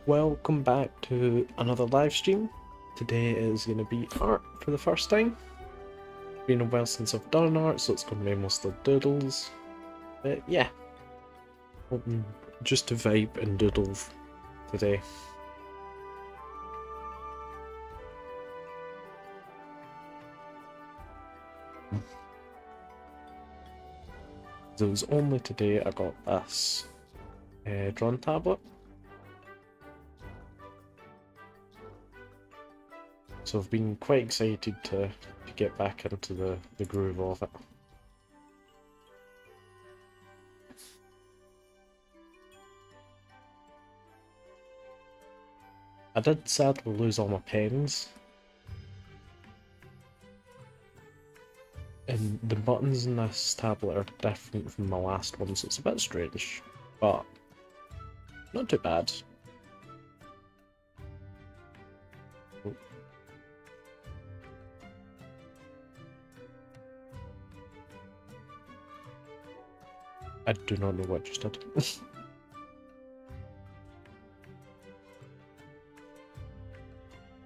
Welcome back to another live stream. Today is going to be art for the first time. It's been a while since I've done art, so it's going to be mostly doodles. But yeah, hoping just to vibe and doodle today. So it was only today I got this drawing tablet. So I've been quite excited to get back into the groove of it. I did sadly lose all my pens. And the buttons in this tablet are different from my last one, so it's a bit strange, but not too bad. I do not know what I just did.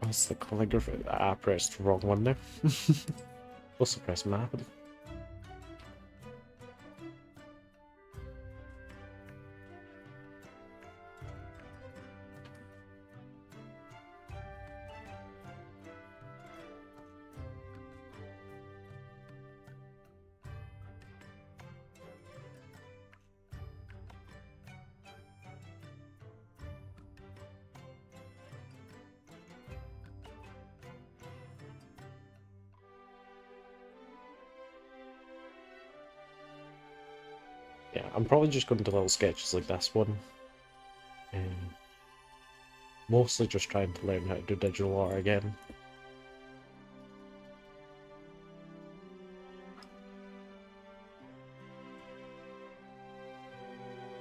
That's the calligraphy. I pressed the wrong one there. What's the press map? Yeah, I'm probably just going to do little sketches like this one. Mostly just trying to learn how to do digital art again.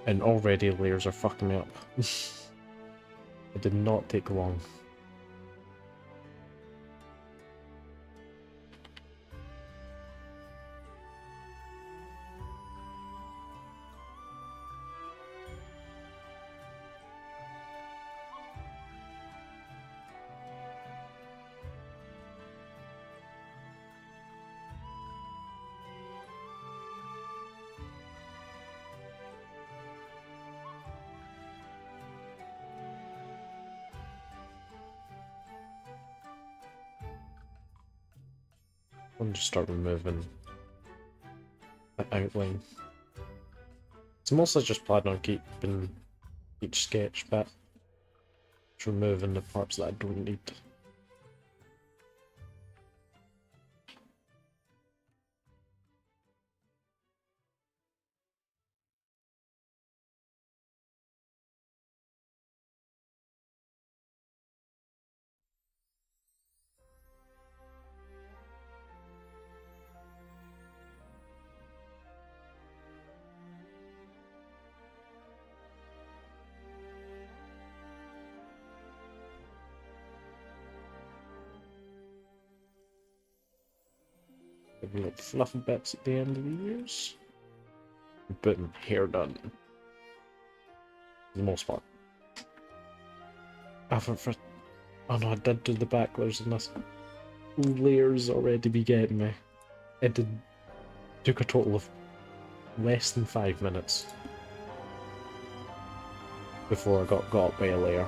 And already layers are fucking me up. It did not take long. I'm just start removing the outline. It's mostly just planning on keeping each sketch bit, just removing the parts that I don't need. Maybe like fluffy bits at the end of the ears. Putting hair done. For the most part. Oh no, I did do the back layers in this. Layers already be getting me. Took a total of less than 5 minutes before I got by a layer.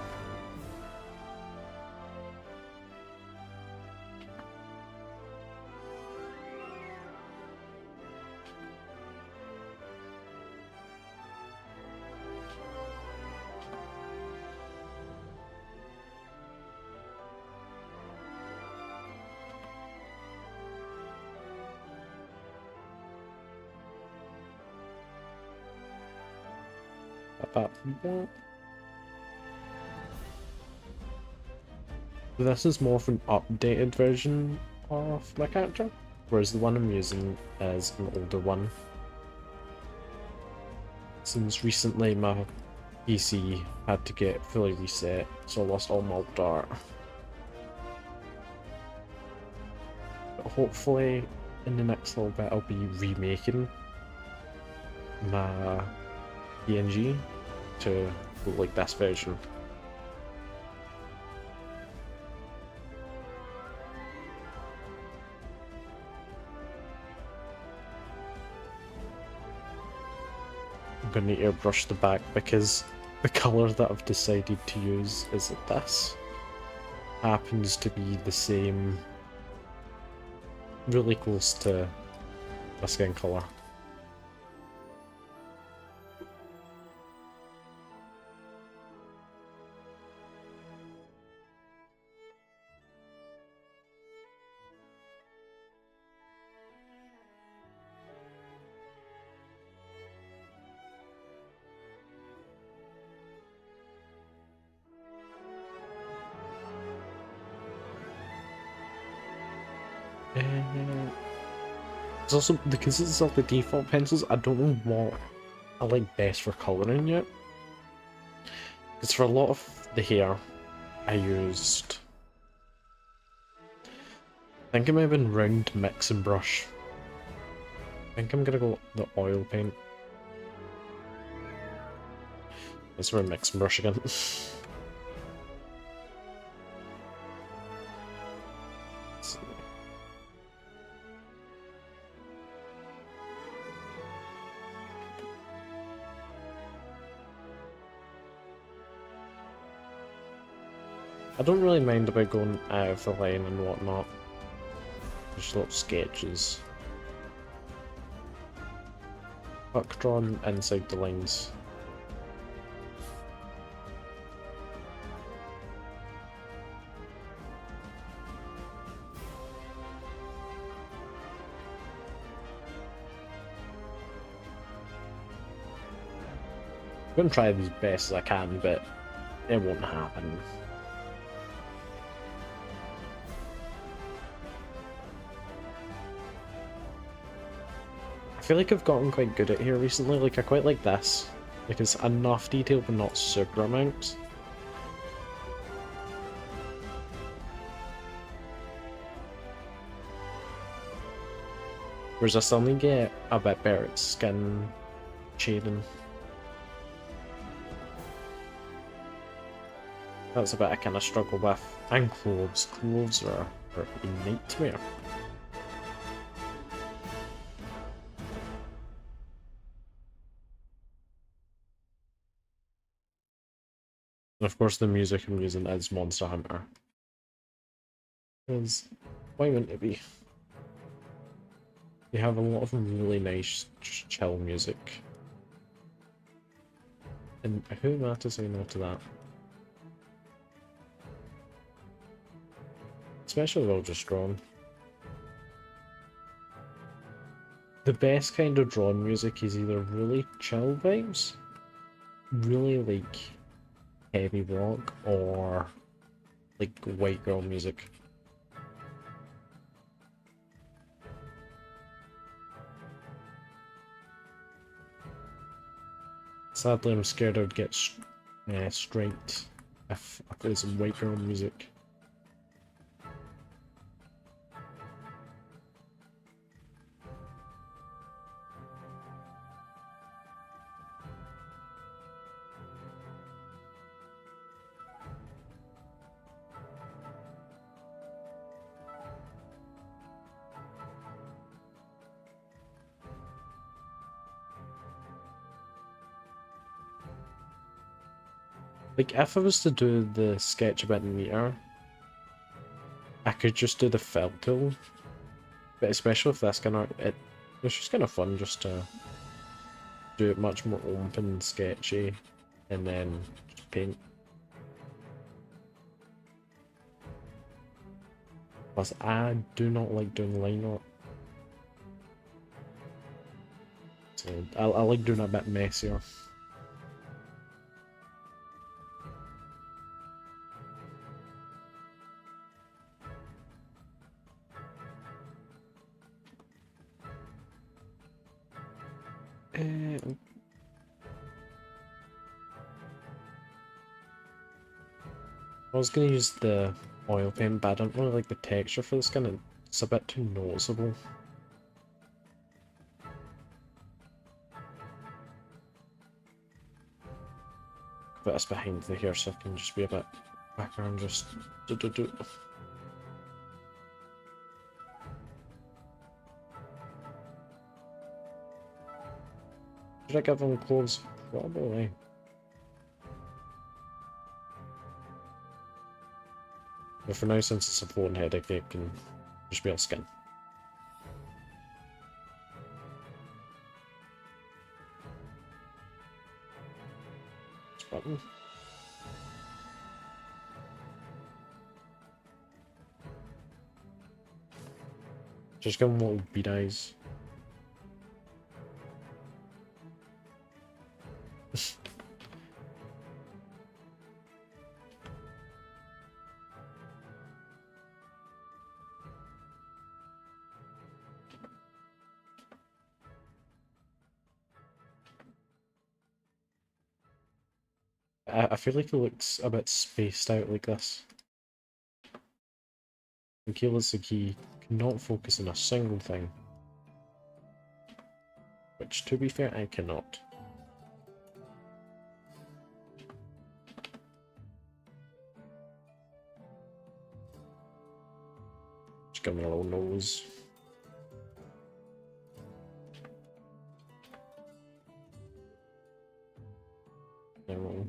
Apart from that. This is more of an updated version of my character, whereas the one I'm using is an older one. Since recently my PC had to get fully reset, so I lost all my old art. But hopefully in the next little bit I'll be remaking my PNG to look like this version. I'm going to airbrush the back because the colour that I've decided to use is this. Happens to be the same, really close to my skin colour. It's also, because it's all the default pencils, I don't know what I like best for colouring yet. Because for a lot of the hair, I used... I think it might have been round mix and brush. I think I'm gonna go the oil paint. Let's run mix and brush again. I don't really mind about going out of the line and whatnot. Just little sketches. Buck drawn inside the lines. I'm going to try as best as I can, but it won't happen. I feel like I've gotten quite good at here recently. Like, I quite like this. Like, it's enough detail, but not super amounts. Whereas I still need to get a bit better at skin shading. That's a bit I kind of struggle with. And clothes. Clothes are a nightmare. And of course the music I'm using is Monster Hunter. Because why wouldn't it be? You have a lot of really nice, just chill music. And who am I to say no to that? Especially well just drawn. The best kind of drawn music is either really chill vibes, really like heavy rock, or like white girl music. Sadly, I'm scared I'd get straight if I play some white girl music. Like, if I was to do the sketch a bit neater, I could just do the fill tool. But especially with this kind of art, it's just kind of fun just to do it much more open and sketchy, and then just paint. Plus, I do not like doing line art. So, I like doing it a bit messier. I was gonna use the oil paint, but I don't really like the texture for the skin. It's a bit too noticeable. Put this behind the hair so I can just be a bit background, just do. Should I give them clothes? Probably. But for now, since it's a phone headache, they can just be on skin. This button. Just give them little bead eyes. I feel like it looks a bit spaced out like this. Okay, looks like he cannot focus on a single thing. Which, to be fair, I cannot. Just give him a little nose. No.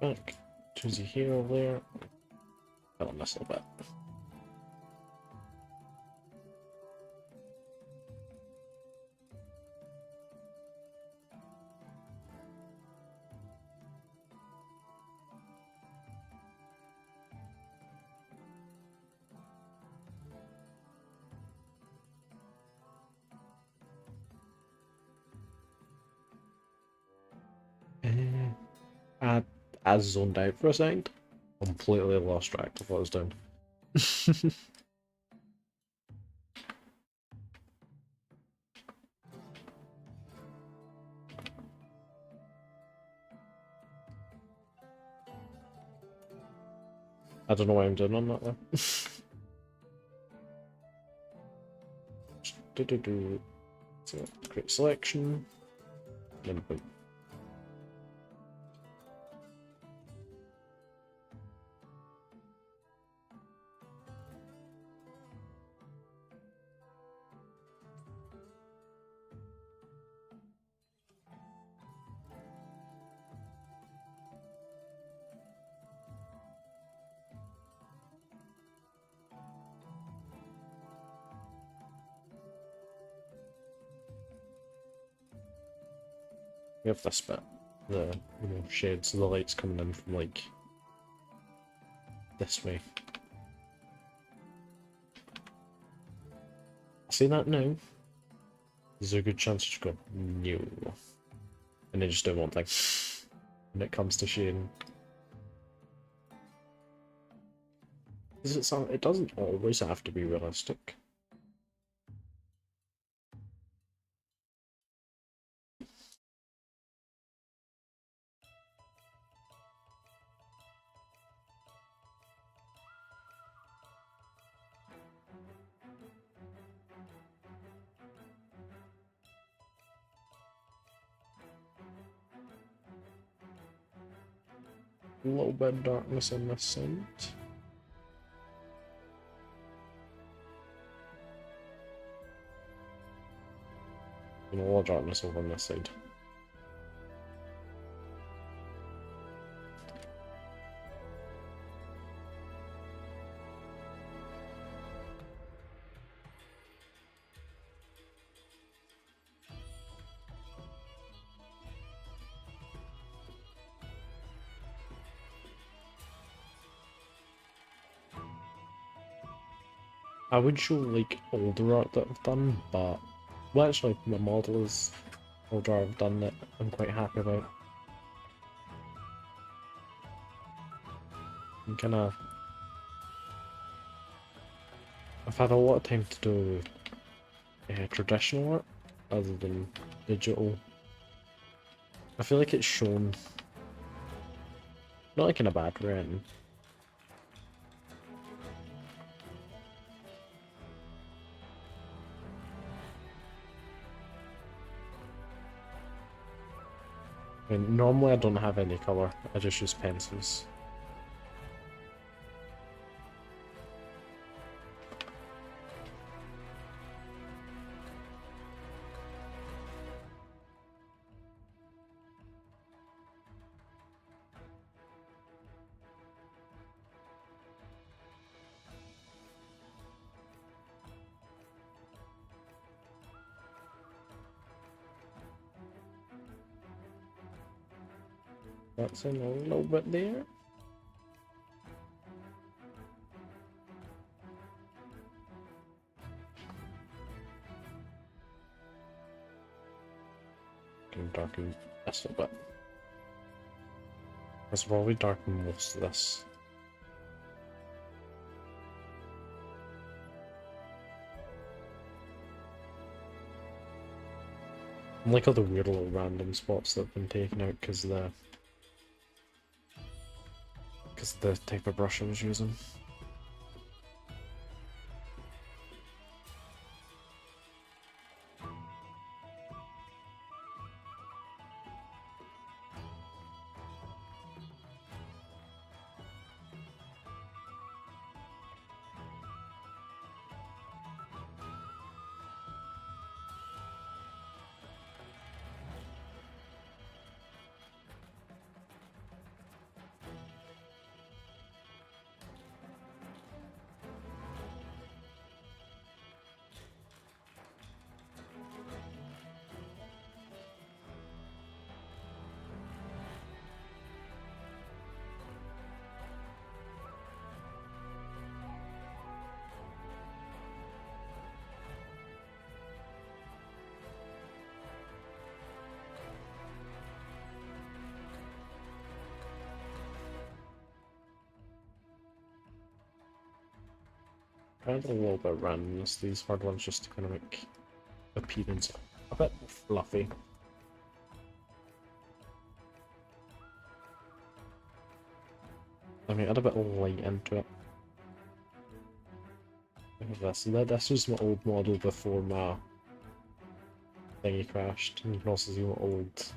Back to the hero there. Fill in this a little bit. I zoned out for a second. Completely lost track of what I was doing. I don't know why I'm doing on that though. So, create selection. Then boom. We have this bit, the shades, so the light's coming in from like this way. See that now? There's a good chance to go no, and then just do one thing when it comes to shading. Is it something? It doesn't always have to be realistic. A little bit of darkness on this side. And a lot of darkness over on this side. I would show like older art that I've done, but well, actually my model is older art I've done that I'm quite happy about. I'm kinda... I've had a lot of time to do traditional art other than digital. I feel like it's shown, not like in a bad way or anything. mean, normally I don't have any colour, I just use pencils. That's in a little bit there. Can darken this a bit. That's probably darken most of this. I like all the weird little random spots that have been taken out because of the type of brush I was using. Trying a little bit of randomness, these hard ones, just to kind of make appearance a bit fluffy. I mean, add a bit of light into it. Look at this. This was my old model before my thingy crashed, and you can also see my old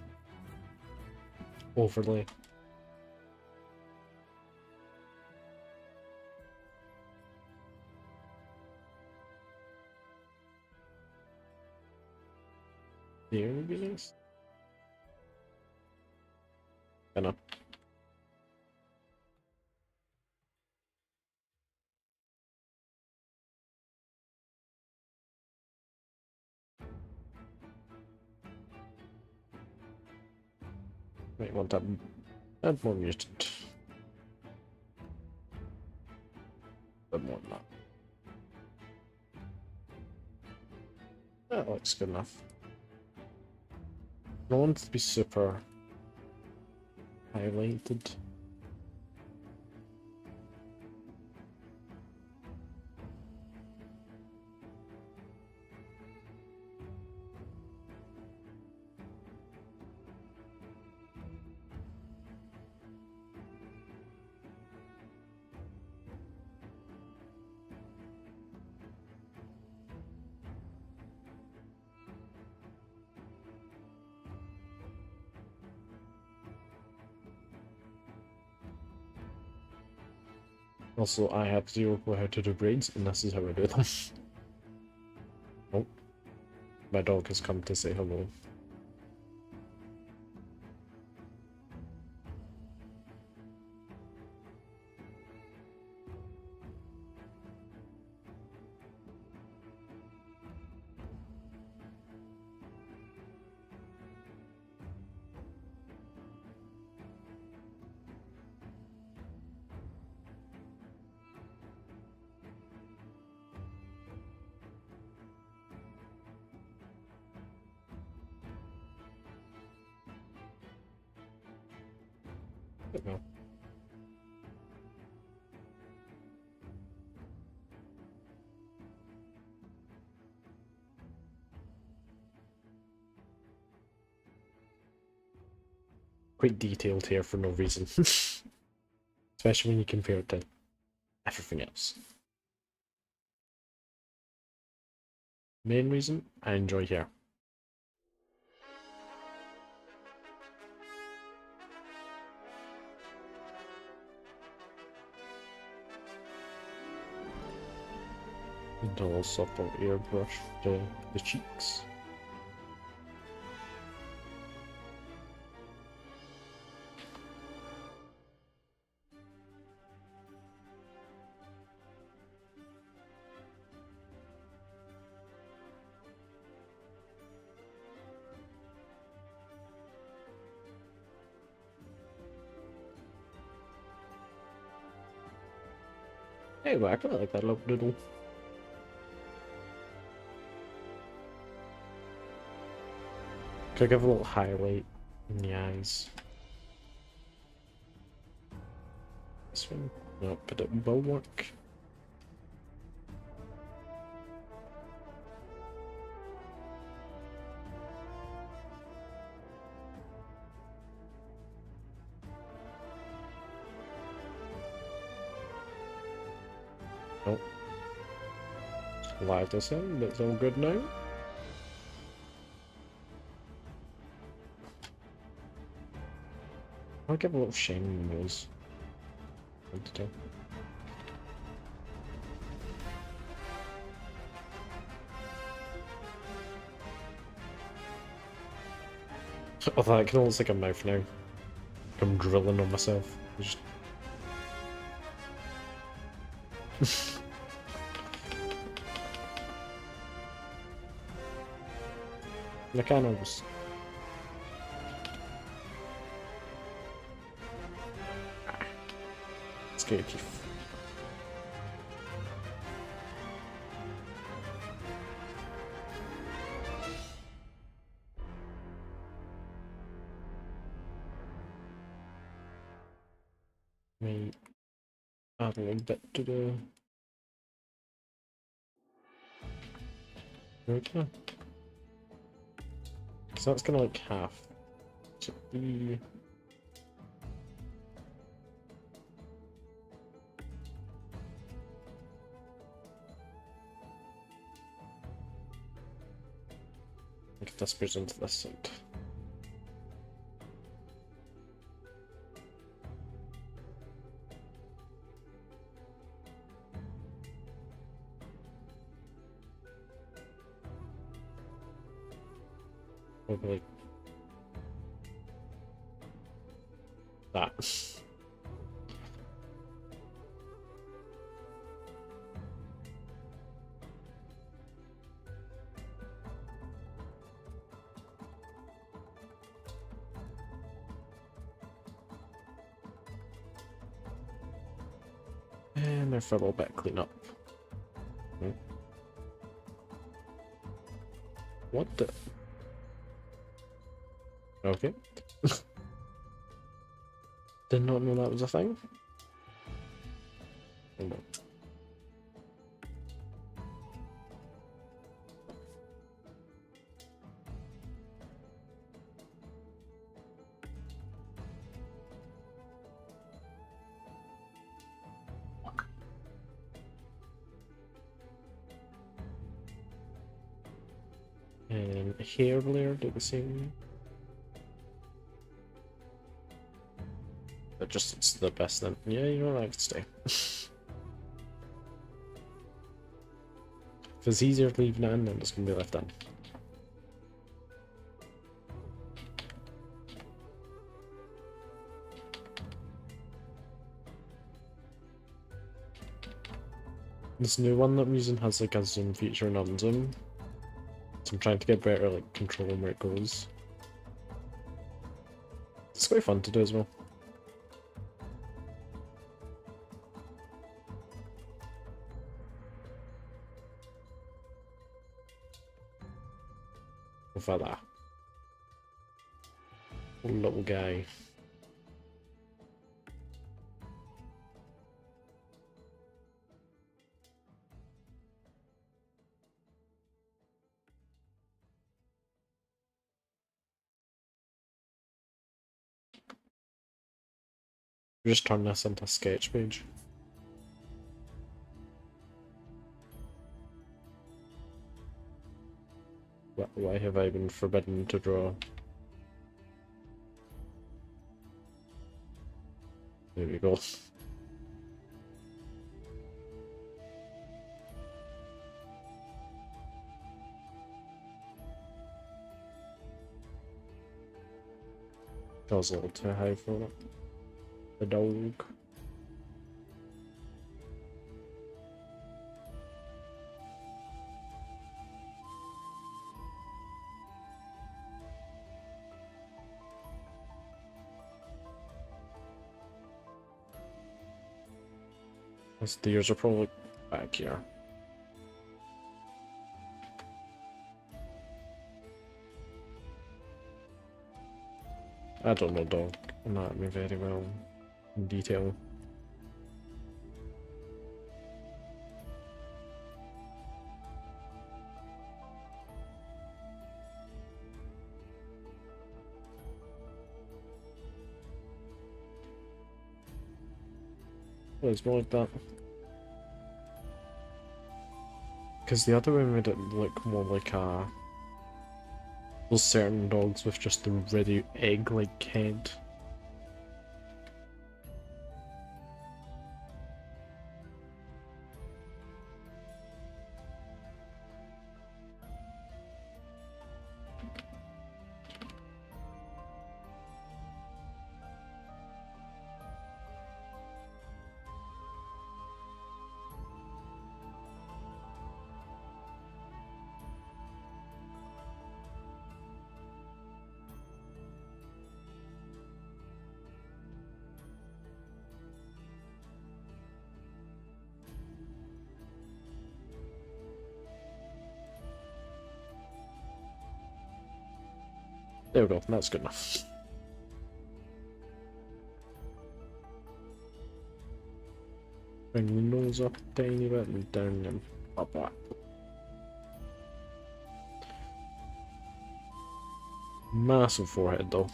overlay. There would be nice. I know. Might want to add more mutant. A bit more than that. That looks good enough. I don't want it to be super highlighted. Also, I have zero clue how to do braids, and this is how I do them. Oh, my dog has come to say hello. No. Quite detailed here for no reason. Especially when you compare it to everything else. Main reason I enjoy here. And a little supple airbrush for the cheeks. Hey, I quite like that little doodle. Could I give a little highlight in the eyes? This one? No, but it will work. Nope. Slide this in, but it's all good now. I'll give a little shiny nose. Although it can almost like a mouth now. I'm drilling on myself. Just... I kind of just... Scary teeth. Maybe add a little bit to the... Okay. So that's kind of like half. So be... Like this goes into this side. Probably that. And now for a little bit of cleanup. What the? Okay. Did not know that was a thing. Hold on. And hair layer do the same. But just it's the best then. Yeah, you know what, I could stay. If it's easier to leave it in, then it's gonna be left in. This new one that I'm using has like a zoom feature and unzoom. So I'm trying to get better like controlling where it goes. It's quite fun to do as well. Voila. Little guy. Just turn this into a sketch page. Why have I been forbidden to draw? There we go. That was a little too high for it. The dog. The ears are probably back here. I don't know dog anatomy very well in detail. Well, it's more like that. Because the other way made it look more like those certain dogs with just the really egg-like head. There we go, that's good enough. Bring the nose up a tiny bit and down and up. Massive forehead though.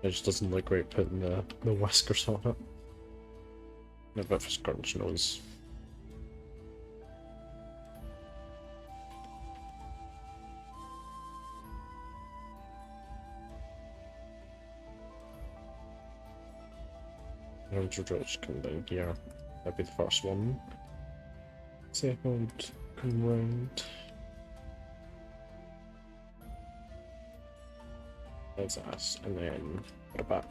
It just doesn't look great putting the whiskers on it. And a bit of a scrunch nose. And just come down here. That'd be the first one. Second, come round. There's us, and then put it back.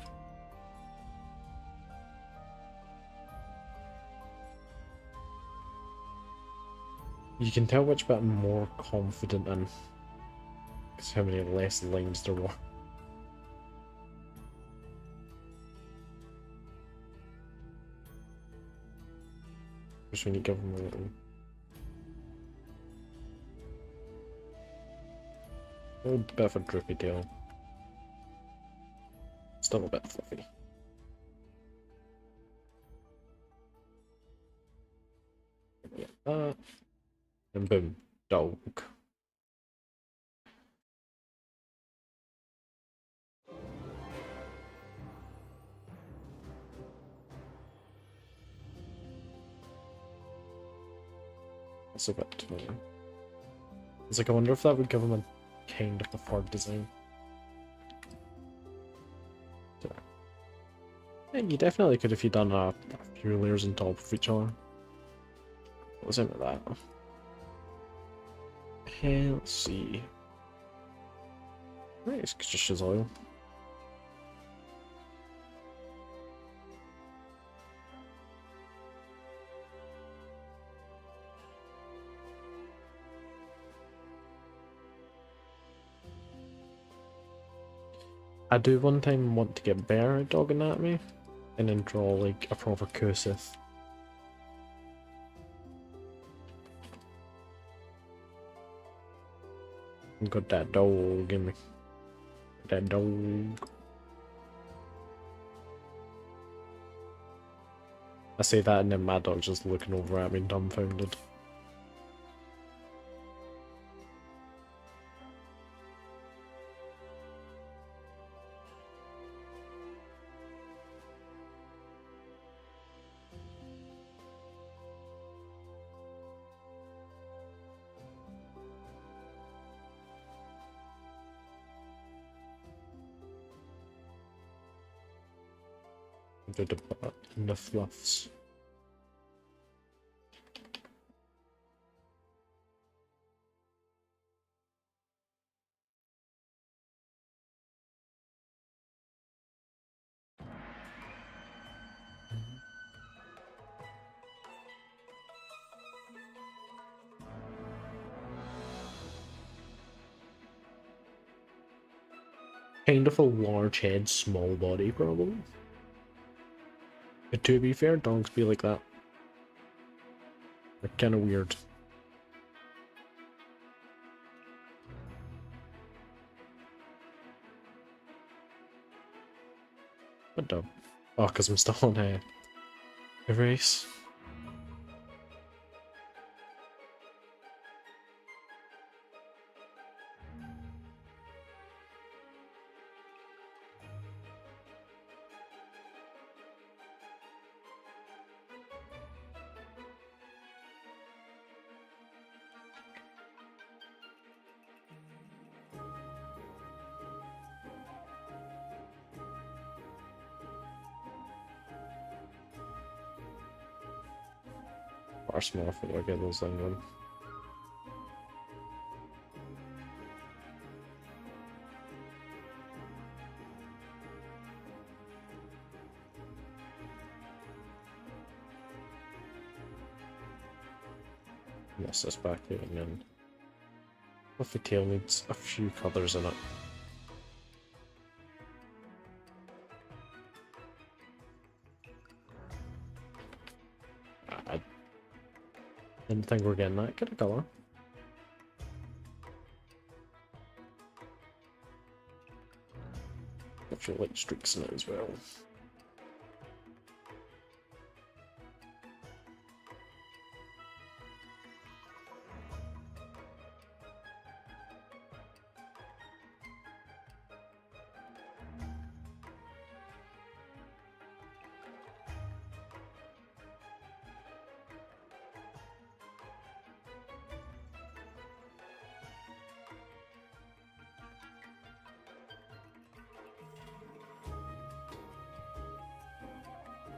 You can tell which bit I'm more confident in, because how many less lines there were. Just when you give them a little bit of a droopy tail. Still a bit fluffy. Yeah, and boom, dog. That's a bit. It's like I wonder if that would give him a kind of a fur design. Yeah, you definitely could if you done a few layers on top of each other. What was into that? Okay, let's see. Right, it's just his oil. I do one time want to get better at dog anatomy and then draw like a proper Kusith. Got that dog in me. That dog. I say that and then my dog's just looking over at me dumbfounded. I'm going to put that in the fluffs. Kind of a large head, small body problem. But to be fair, dogs be like that. They're kind of weird. What the? Oh, because I'm still on a race. Far small for like those thing one. Yes, this back here and then fluffy tail needs a few colours in it. I didn't think we're getting that kind of colour. A few light streaks in it as well.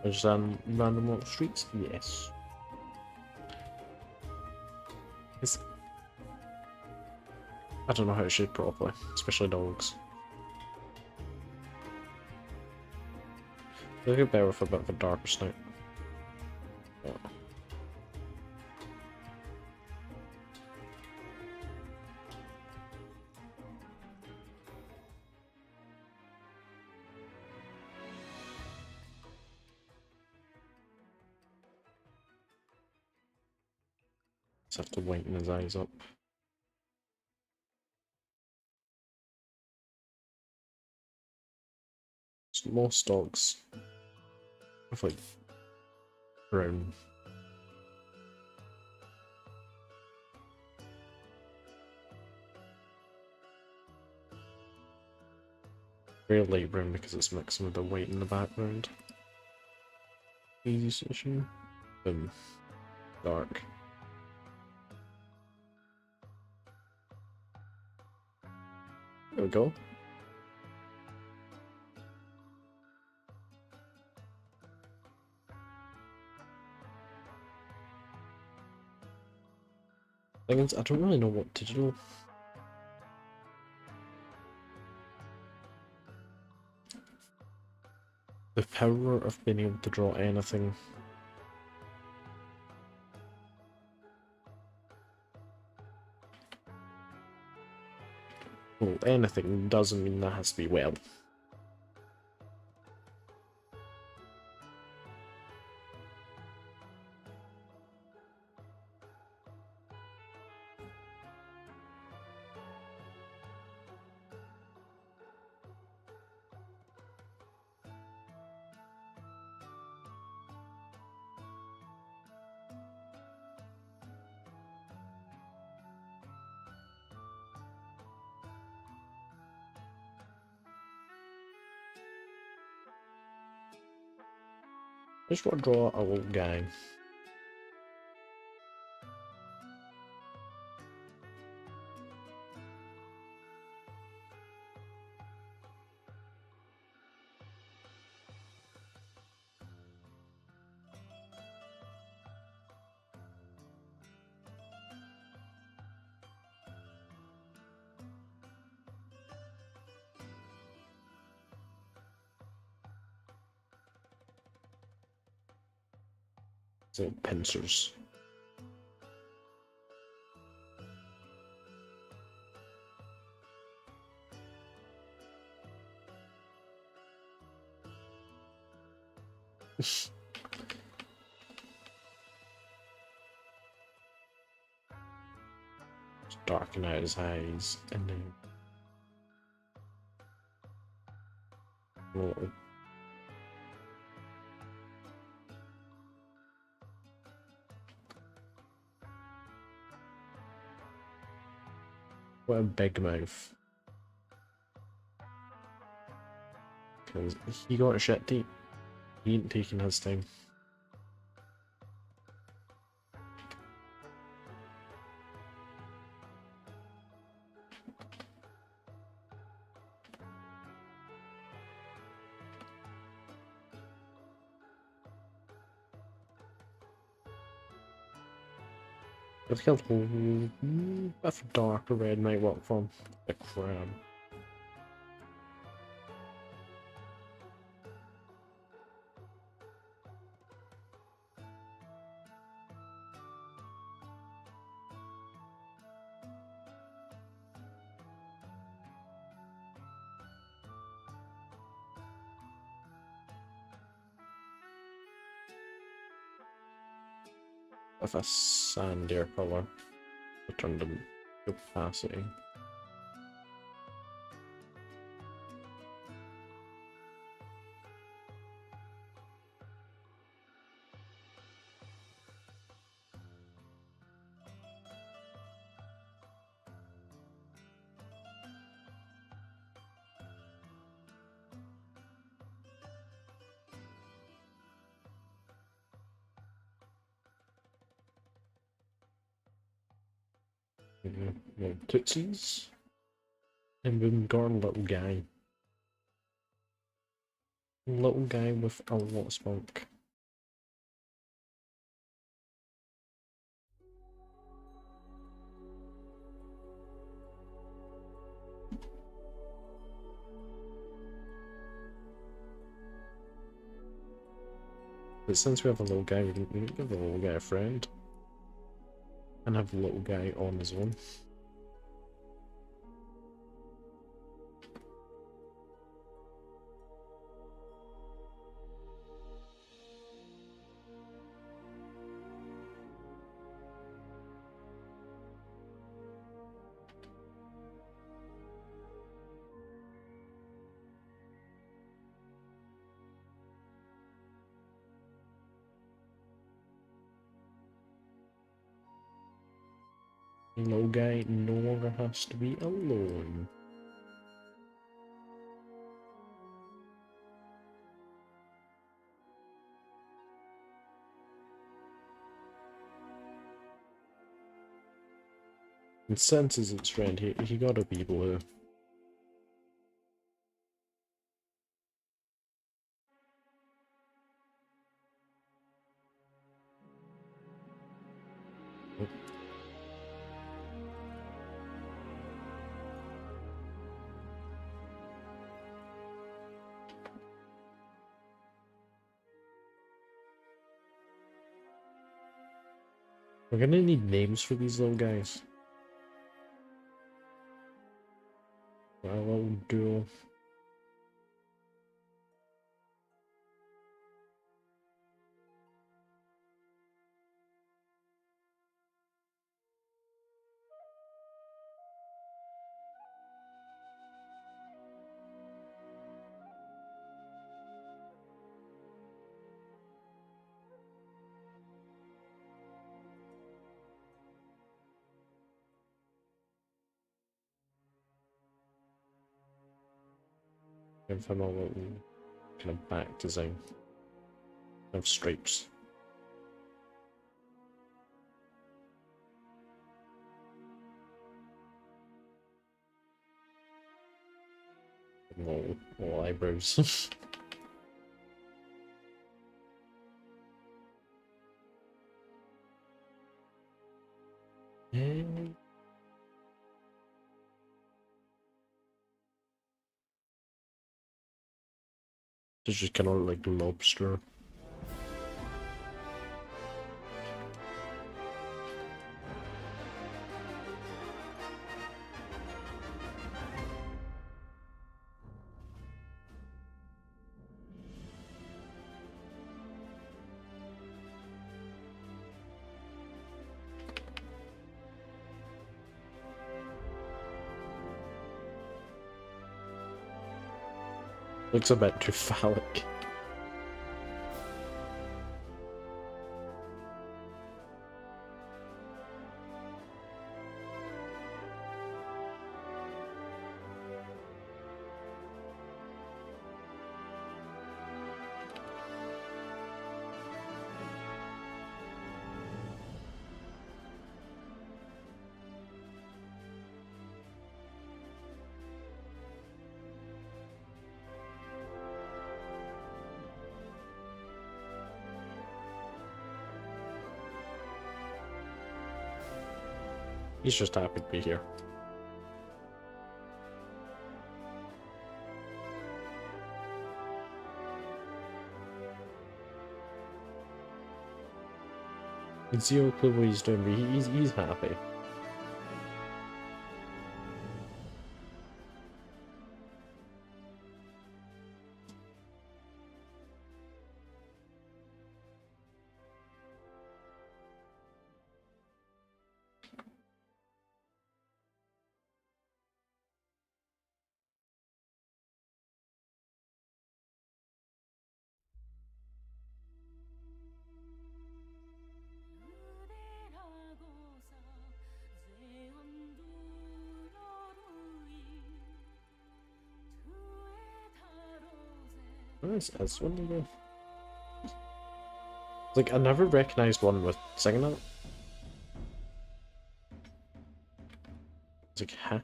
There's random little streaks? Yes. I don't know how to shoot properly, especially dogs. They get better with a bit of a darker snout. Yeah. Just have to whiten his eyes up. So most dogs have like brown. Very light brown because it's mixing with the white in the background. Easy issue. Dark. There we go. Thing is, I don't really know what to do. The power of being able to draw anything. Well, anything doesn't mean that has to be well. I just want to draw a little guy. So pincers. Just darken out his eyes and then a little. What a big mouth. Because he got a shit deep. He ain't taking his time. I think I'll hold with darker red might work for him. A crab. With a sandier colour. Return to opacity. Little tootsies. And we've got a little guy. Little guy with a lot of spunk. But since we have a little guy, we can give the little guy a friend. And have the little guy on his own. Little guy no longer has to be alone. And senses its friend, he gotta be blue. We're gonna need names for these little guys. Our little duo. Give him a little kind of back design of stripes. Little eyebrows. And it's just kind of like lobster. Looks a bit too phallic. He's just happy to be here. Zero clue what he's doing, but he's happy. Nice, that's one of the... Like, I never recognized one with singing it. It's like, huh? I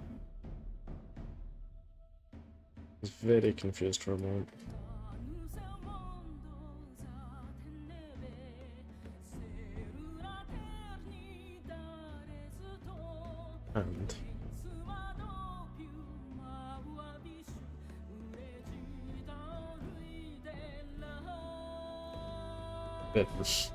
was very confused for a moment. And... goodness.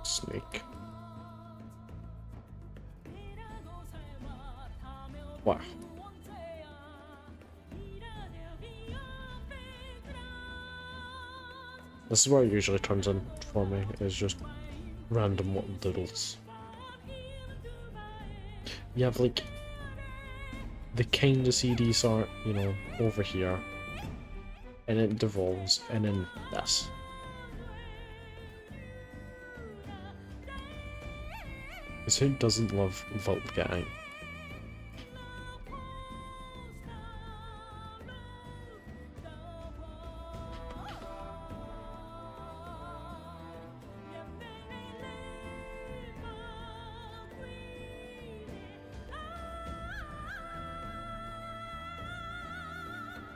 Snake. Wow. This is what it usually turns in for me, is just random little doodles. You have like the kind of CDs are, you know, over here, and it devolves, and then this. Because who doesn't love Voltgang?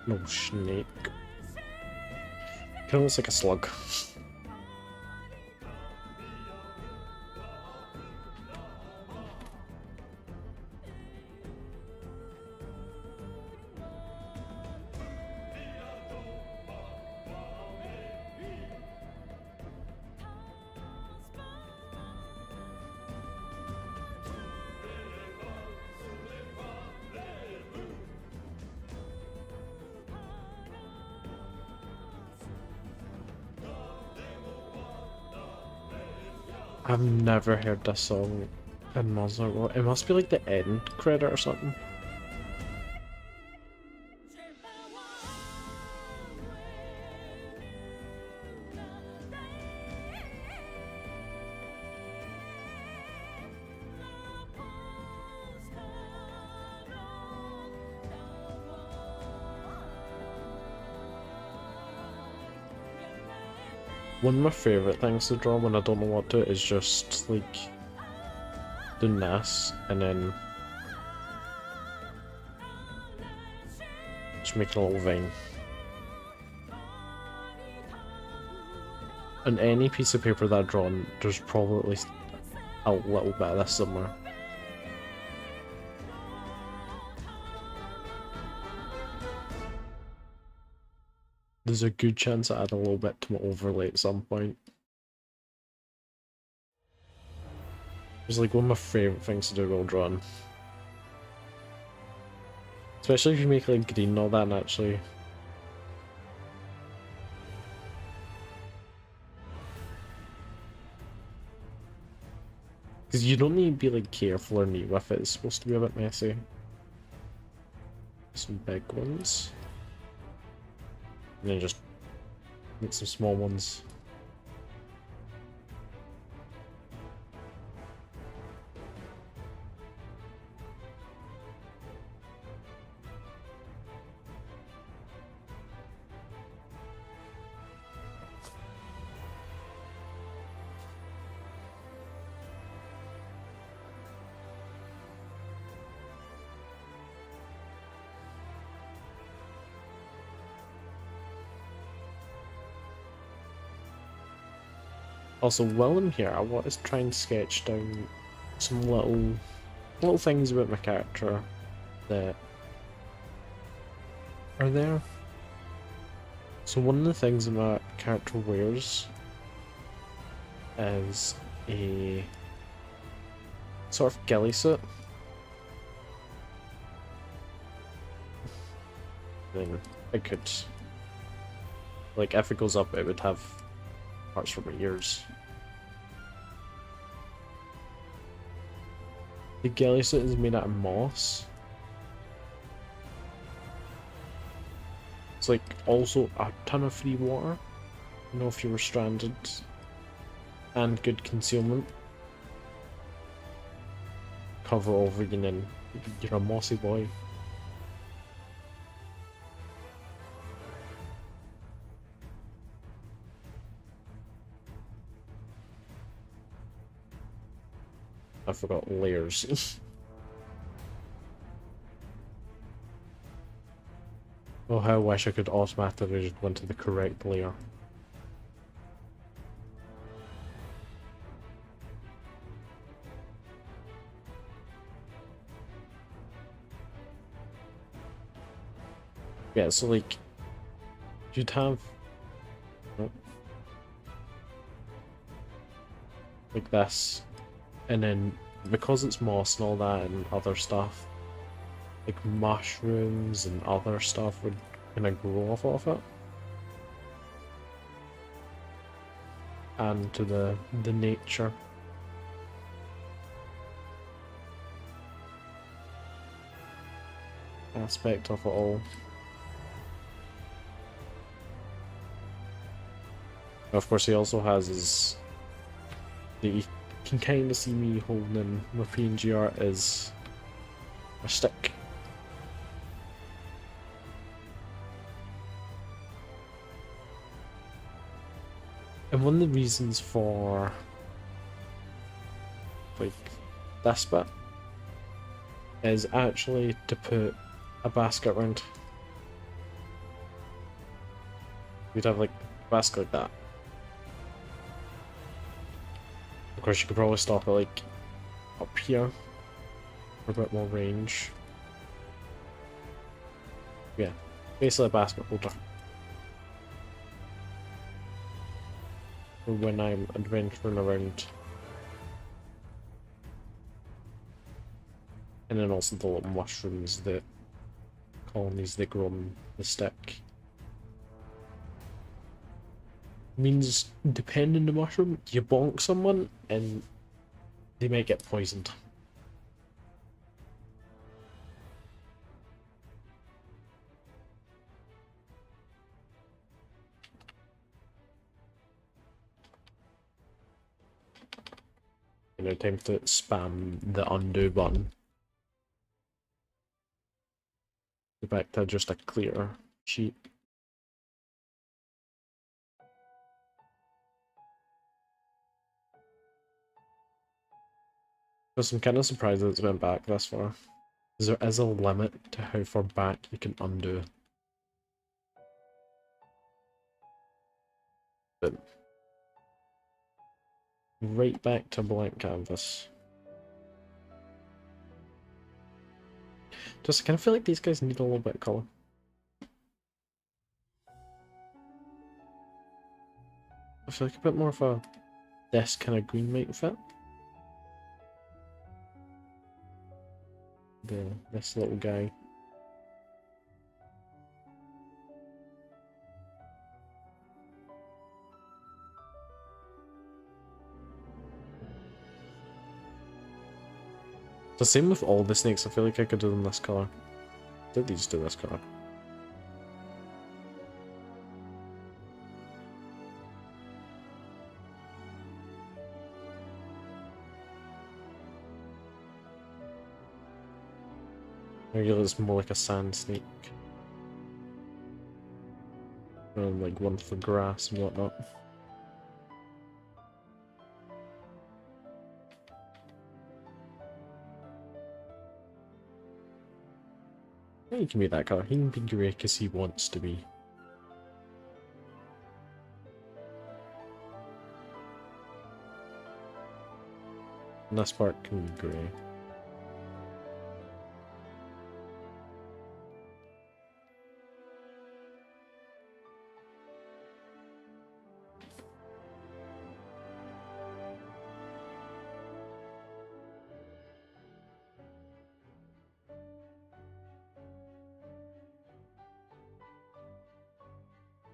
No snake. Kinda looks like a slug. I've never heard this song in Muslim. It must be like the end credit or something. One of my favourite things to draw when I don't know what to is just like doing this and then just making a little vein. On any piece of paper that I've drawn, there's probably at least a little bit of this somewhere. there's a good chance I add a little bit to my overlay at some point. It's like one of my favourite things to do while drawing. Especially if you make like green and all that and actually... Because you don't need to be like careful or neat with it, it's supposed to be a bit messy. Some big ones. And then just make some small ones. Also, while I'm here, I want to try and sketch down some little things about my character that are there. So one of the things that my character wears is a sort of ghillie suit. Then I could, like, if it goes up, it would have parts for my ears. The ghillie suit is made out of moss. It's like also a ton of free water, you know, if you were stranded, and good concealment. Cover over you and then you're a mossy boy. I forgot layers. Oh, how I wish I could automatically just go into the correct layer. Yeah, so like, you'd have... oh, like this. And then, because it's moss and all that and other stuff, like mushrooms and other stuff would kind of grow off of it. And to the nature. Aspect of it all. Of course, he also has his... You can kind of see me holding in my PNG art is a stick. And one of the reasons for like this bit is actually to put a basket around. You'd have like a basket like that. Of course, you could probably stop it like up here for a bit more range. Yeah, basically a basket holder. For when I'm adventuring around. And then also the little mushrooms, the colonies that grow on the stick. Means, depending on the mushroom, you bonk someone and they might get poisoned. You know, time to spam the undo button. Go back to just a clear sheet. Because I'm kind of surprised that it's went back this far. Because there is a limit to how far back you can undo. But right back to blank canvas. Just kind of feel like these guys need a little bit of colour. I feel like a bit more of a this kind of green might fit. This little guy. The same with all the snakes. I feel like I could do them this color. Did these do this color? Maybe it's more like a sand snake. And like one for grass and whatnot. Yeah, he can be that color. He can be grey because he wants to be. And this part can be grey.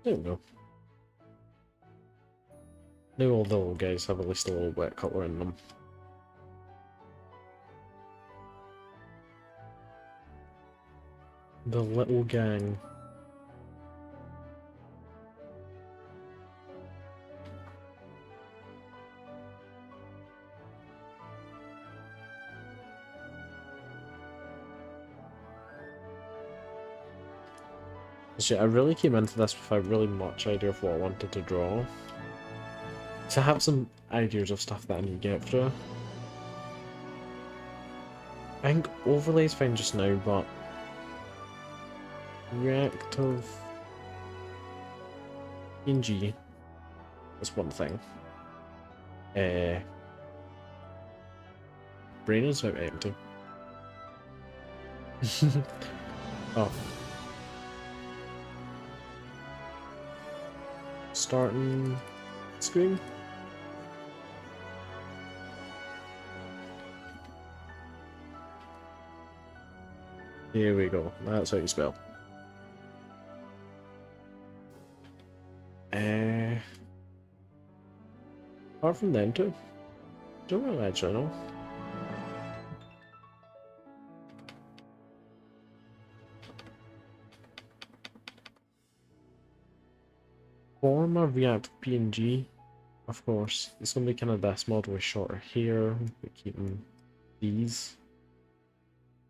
There we go. Now all the little guys have at least a little wet colour in them. The little gang. So I really came into this without really much idea of what I wanted to draw. So I have some ideas of stuff that I need to get through. I think overlay's fine just now, but reactive PNG is one thing. Brain is about empty. Oh. Starting screen. Here we go. That's how you spell. Apart from them two, don't really actually know. Form a reactive PNG, of course. It's gonna be kind of this model with shorter hair, but keeping these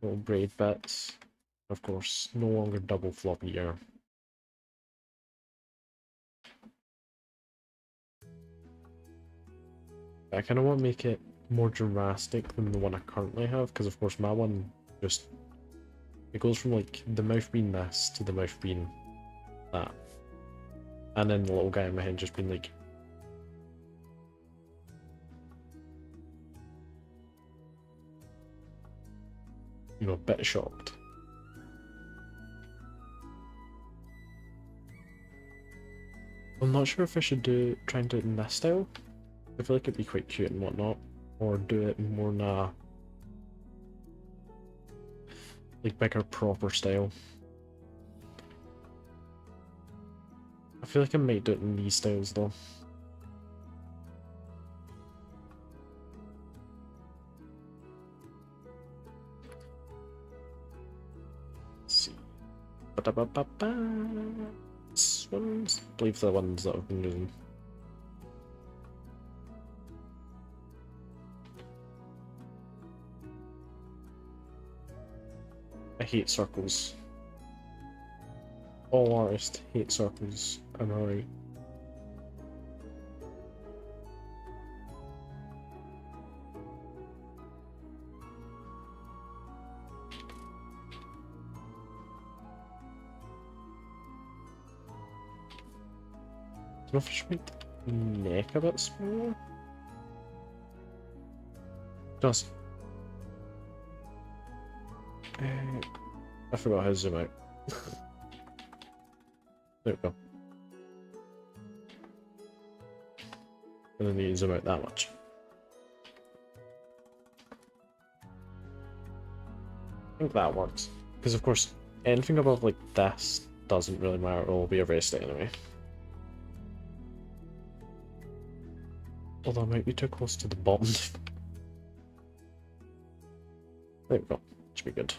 little braid bits. Of course, no longer double floppy hair. I kind of want to make it more drastic than the one I currently have, because of course my one just, it goes from like the mouth being this to the mouth being that. And then the little guy in my head just being like, you know, a bit shocked. I'm not sure if I should try and do it in this style. I feel like it'd be quite cute and whatnot, or do it more in a like bigger proper style. I feel like I might do it in these styles though. Let's see. This one's, I believe the ones that I've been using. I hate circles. All artists hate circles, am I right? I don't know if I should make the neck a bit smaller. Just. I forgot how to zoom out. There we go. And then you zoom out that much. I think that works. Because of course, anything above like this doesn't really matter, it will be erased anyway. Although I might be too close to the bottom. There we go. Should be good.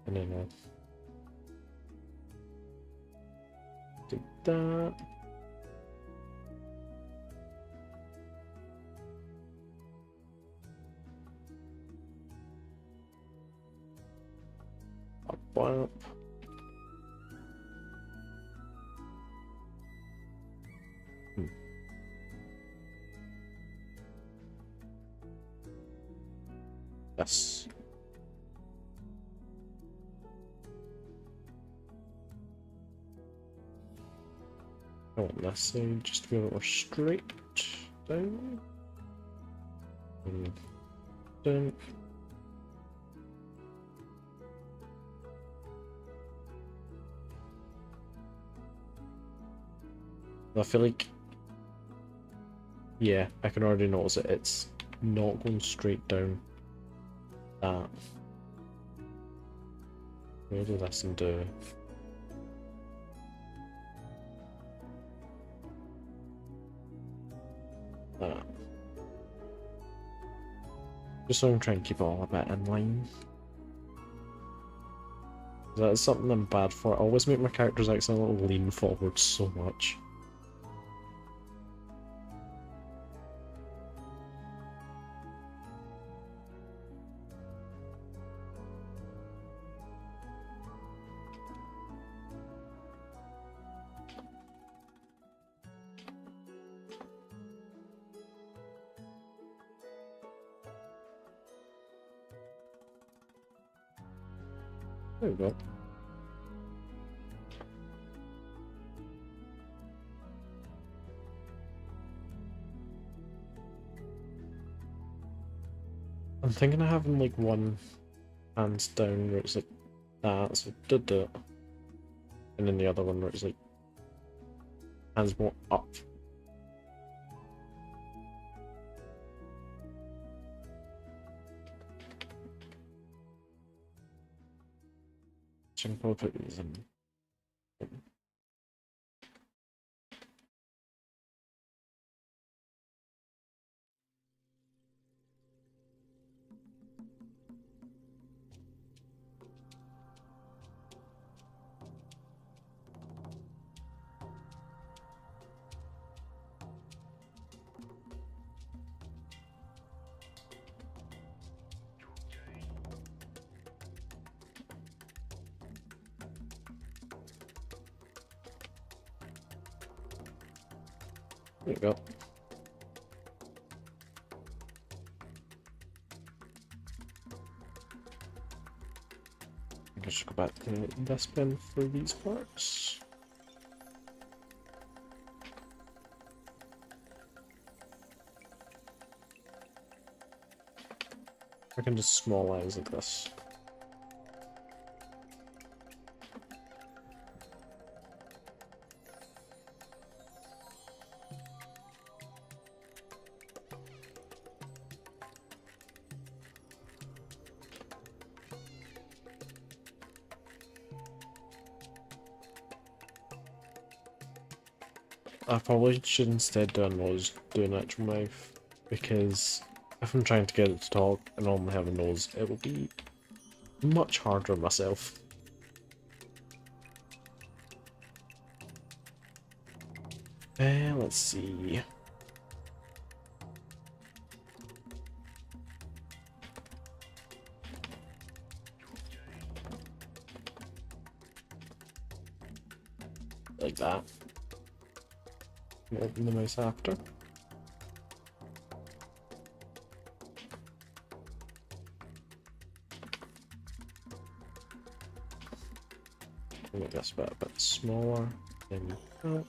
And then I'll do that. Up. Yes. I want this side just to be a little more straight down. And down. I feel like, yeah, I can already notice it. It's not going straight down that. We'll do this and do that. Just so I'm trying to keep it all a bit in line. That is something I'm bad for. I always make my characters actually a little lean forward so much. There we go. I'm thinking of having like one hand down where it's like that, so did it. And then the other one where it's like hands more up. So I can probably put these in. There you go. I should go back to this pen for these parts. I can just small lines like this. I probably should instead do a nose, do an actual mouth, because if I'm trying to get it to talk and only have a nose, it will be much harder on myself. Let's see. Like that. Open the mouse after. Make this bit a bit smaller. Then that.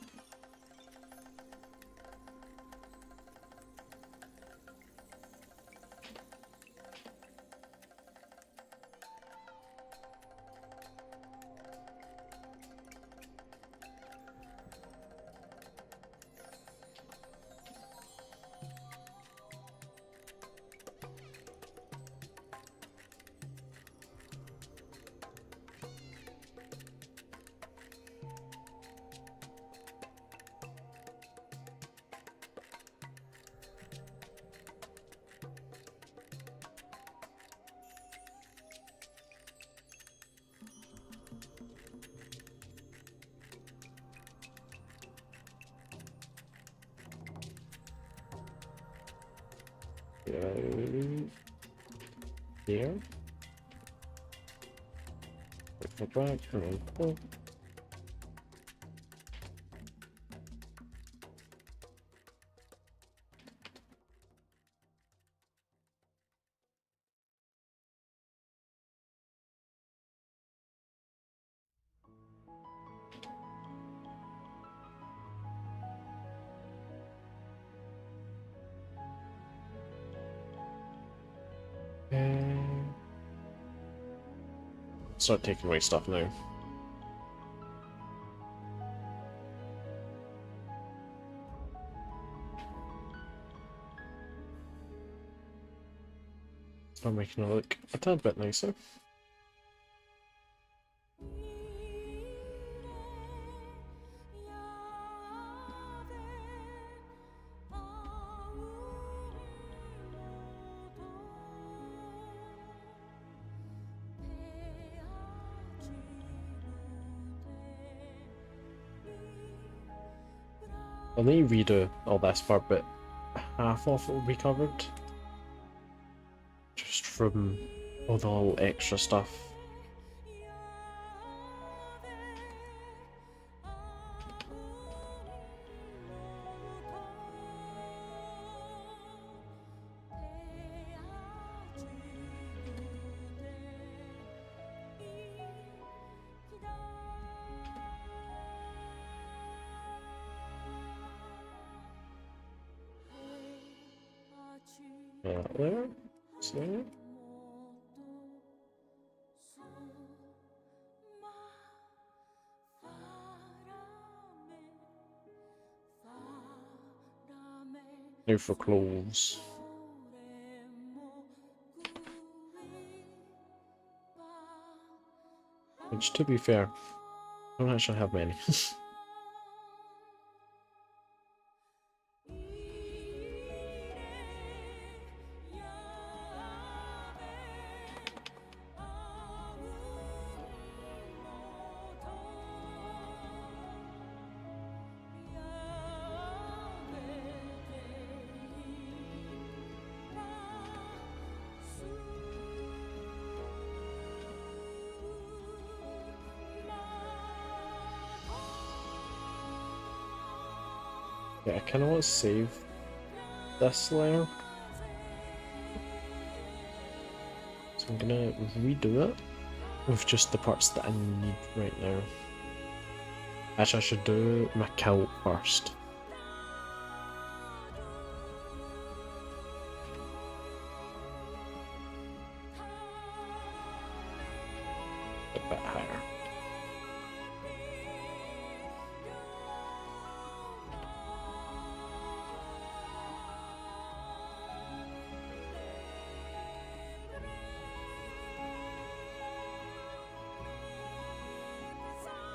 there. Wait for back, and then pull. And start taking away stuff now. Start making it look a tad bit nicer. I'll need to redo all this part, but half of it will be covered. Just from all the little extra stuff. There. So. Now for clothes. Which, to be fair, I don't actually have many. Yeah, I kind of want to save this layer. So I'm gonna redo it with just the parts that I need right now. Actually, I should do my kilt first. A bit higher.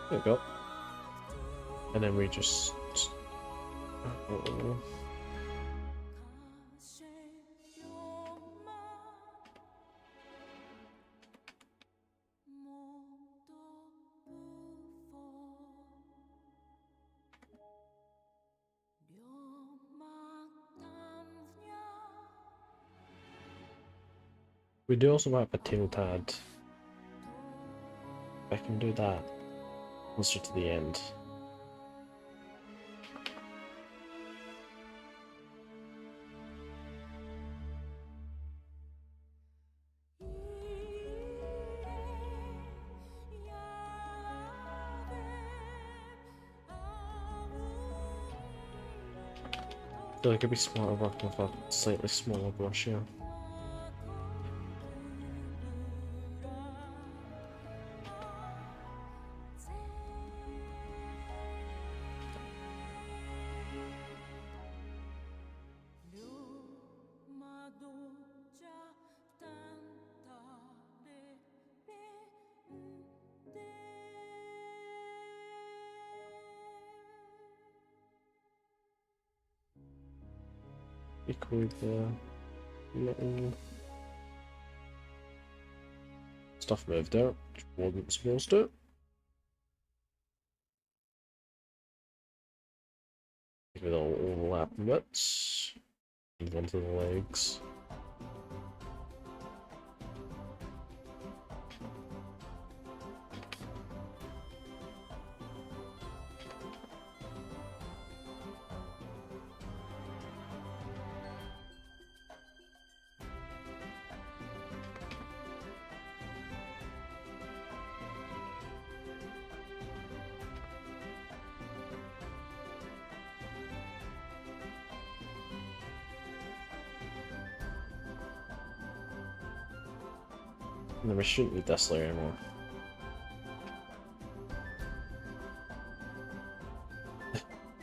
There we go. And then we just... We do also have a tail tad. I can do that closer to the end. I feel like it'd be smarter working with a slightly smaller brush here. Equally the little stuff moved out, which wasn't supposed to. With all overlapping bits. Move on to the legs. And then we shouldn't need this layer anymore.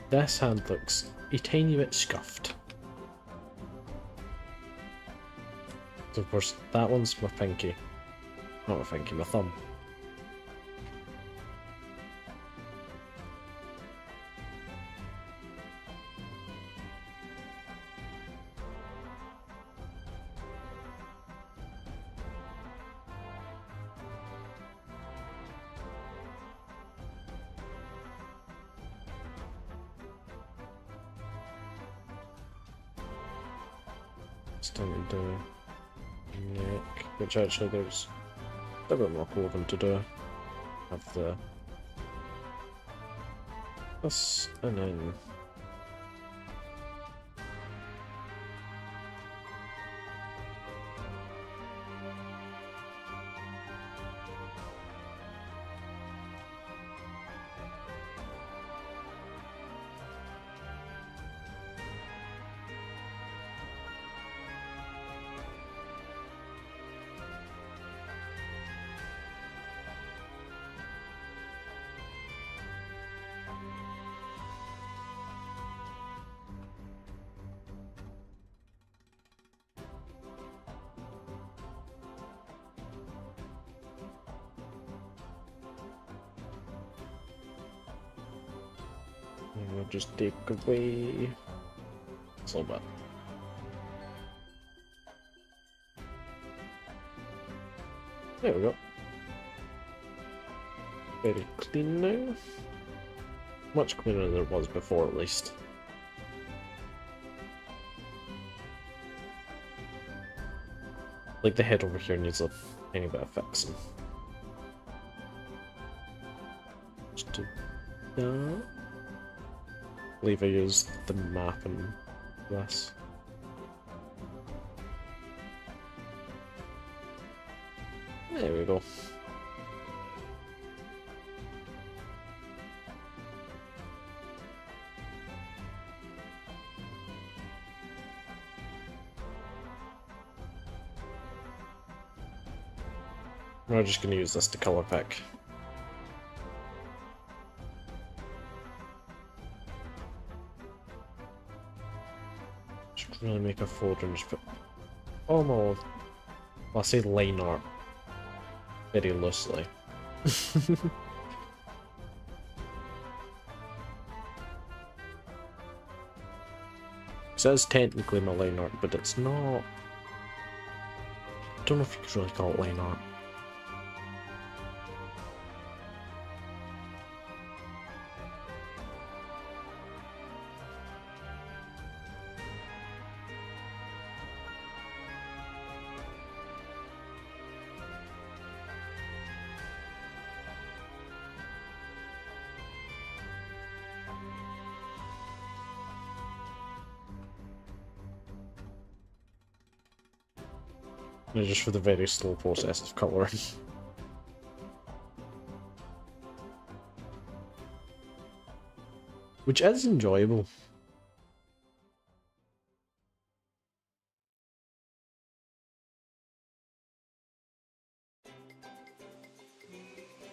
This hand looks a tiny bit scuffed. So of course, that one's my pinky. Not my pinky, my thumb. Starting to do neck, which actually there's a bit more clothing to do. Have the this and then we'll just take away a little bit. There we go. Very clean now. Much cleaner than it was before, at least. Like the head over here needs a tiny bit of fixing. Just do that. I believe I used the map and this. There we go. We're just going to use this to color pick. Just really make a folder and just put almost, well, I say line art very loosely. It says technically my line art, but it's not. I don't know if you could really call it line art. Just for the very slow process of colouring. Which is enjoyable.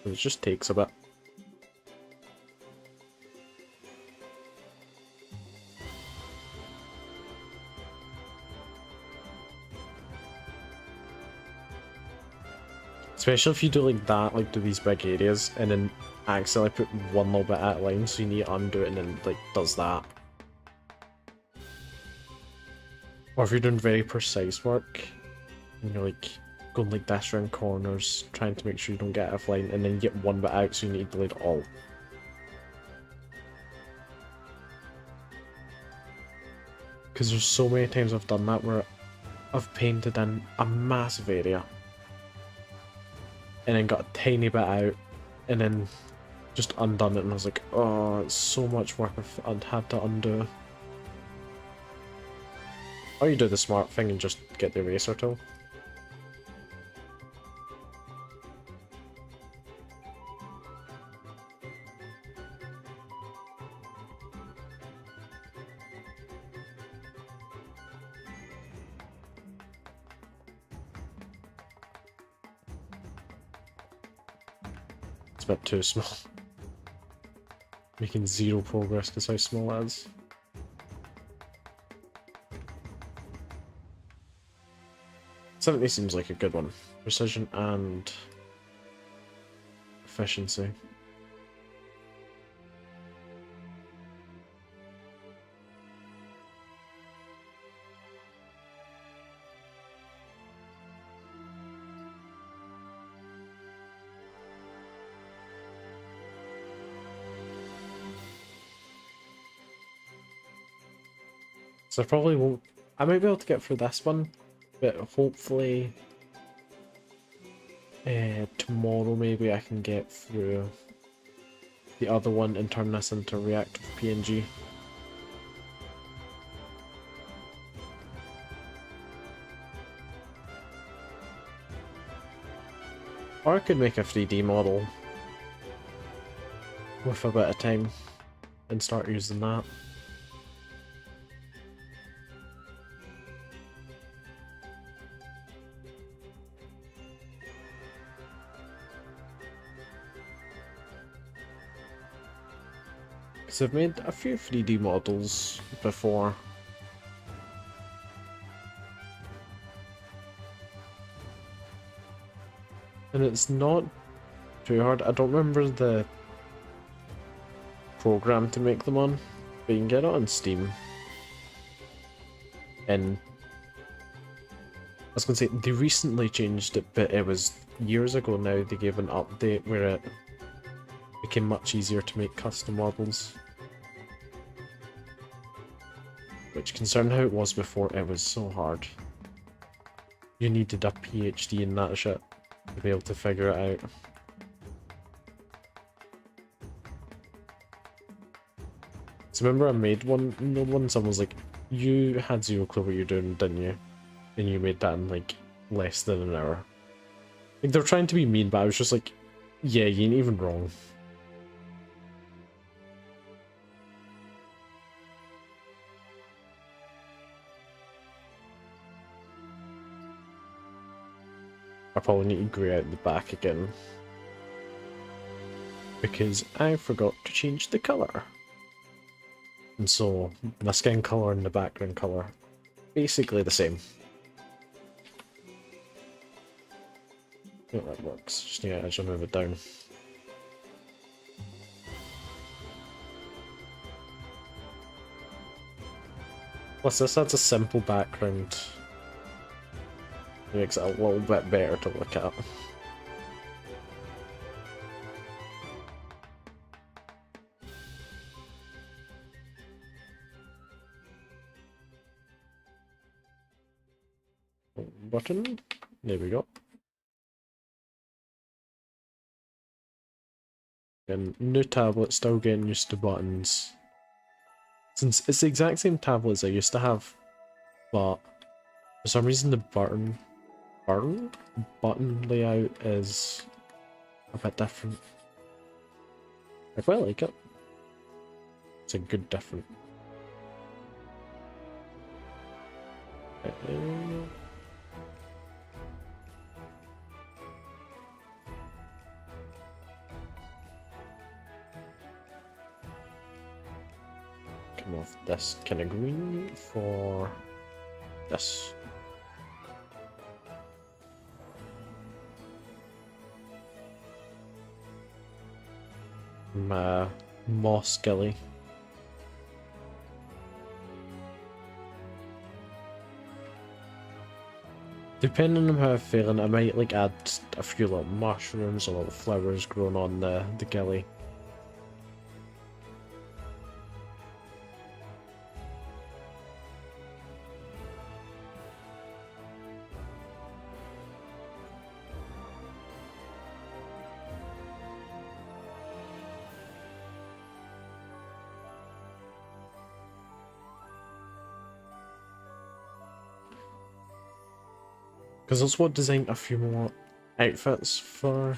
It just takes a bit. Especially if you do like that, like do these big areas, and then accidentally put one little bit at a line, so you need to undo it and then like does that. Or if you're doing very precise work, and you're like going like this around corners, trying to make sure you don't get out of line, and then you get one bit out, so you need to delete it all. Because there's so many times I've done that where I've painted in a massive area, and then got a tiny bit out, and then just undone it, and I was like, oh, it's so much work I'd had to undo. Or you do the smart thing and just get the eraser tool. It's a bit too small. Making zero progress because how small it is. 70 seems like a good one. Precision and efficiency. So I probably won't. I might be able to get through this one, but hopefully tomorrow maybe I can get through the other one and turn this into reactive PNG. Or I could make a 3D model with a bit of time and start using that. Because I've made a few 3D models before. And it's not too hard. I don't remember the program to make them on, but you can get it on Steam. And I was going to say, they recently changed it, but it was years ago now. They gave an update where it became much easier to make custom models. Which, considering how it was before, it was so hard. You needed a PhD in that shit to be able to figure it out. So remember I made one, someone was like, you had zero clue what you're doing, didn't you? And you made that in like less than an hour. Like, they're trying to be mean, but I was just like, yeah, you ain't even wrong. I probably need to grey out the back again. Because I forgot to change the colour. And so, the skin colour and the background colour, basically the same. I think that works. Just need to actually move it down. Plus this adds a simple background. It makes it a little bit better to look at. Button. There we go. And new tablet, still getting used to buttons. Since it's the exact same tablet as I used to have, but for some reason the button layout is a bit different. I quite like it. It's a good different. Come off this kind of green for this. Moss Gilly. Depending on how I'm feeling, I might like add a few little mushrooms or little flowers growing on the gilly. Because I also want to design a few more outfits for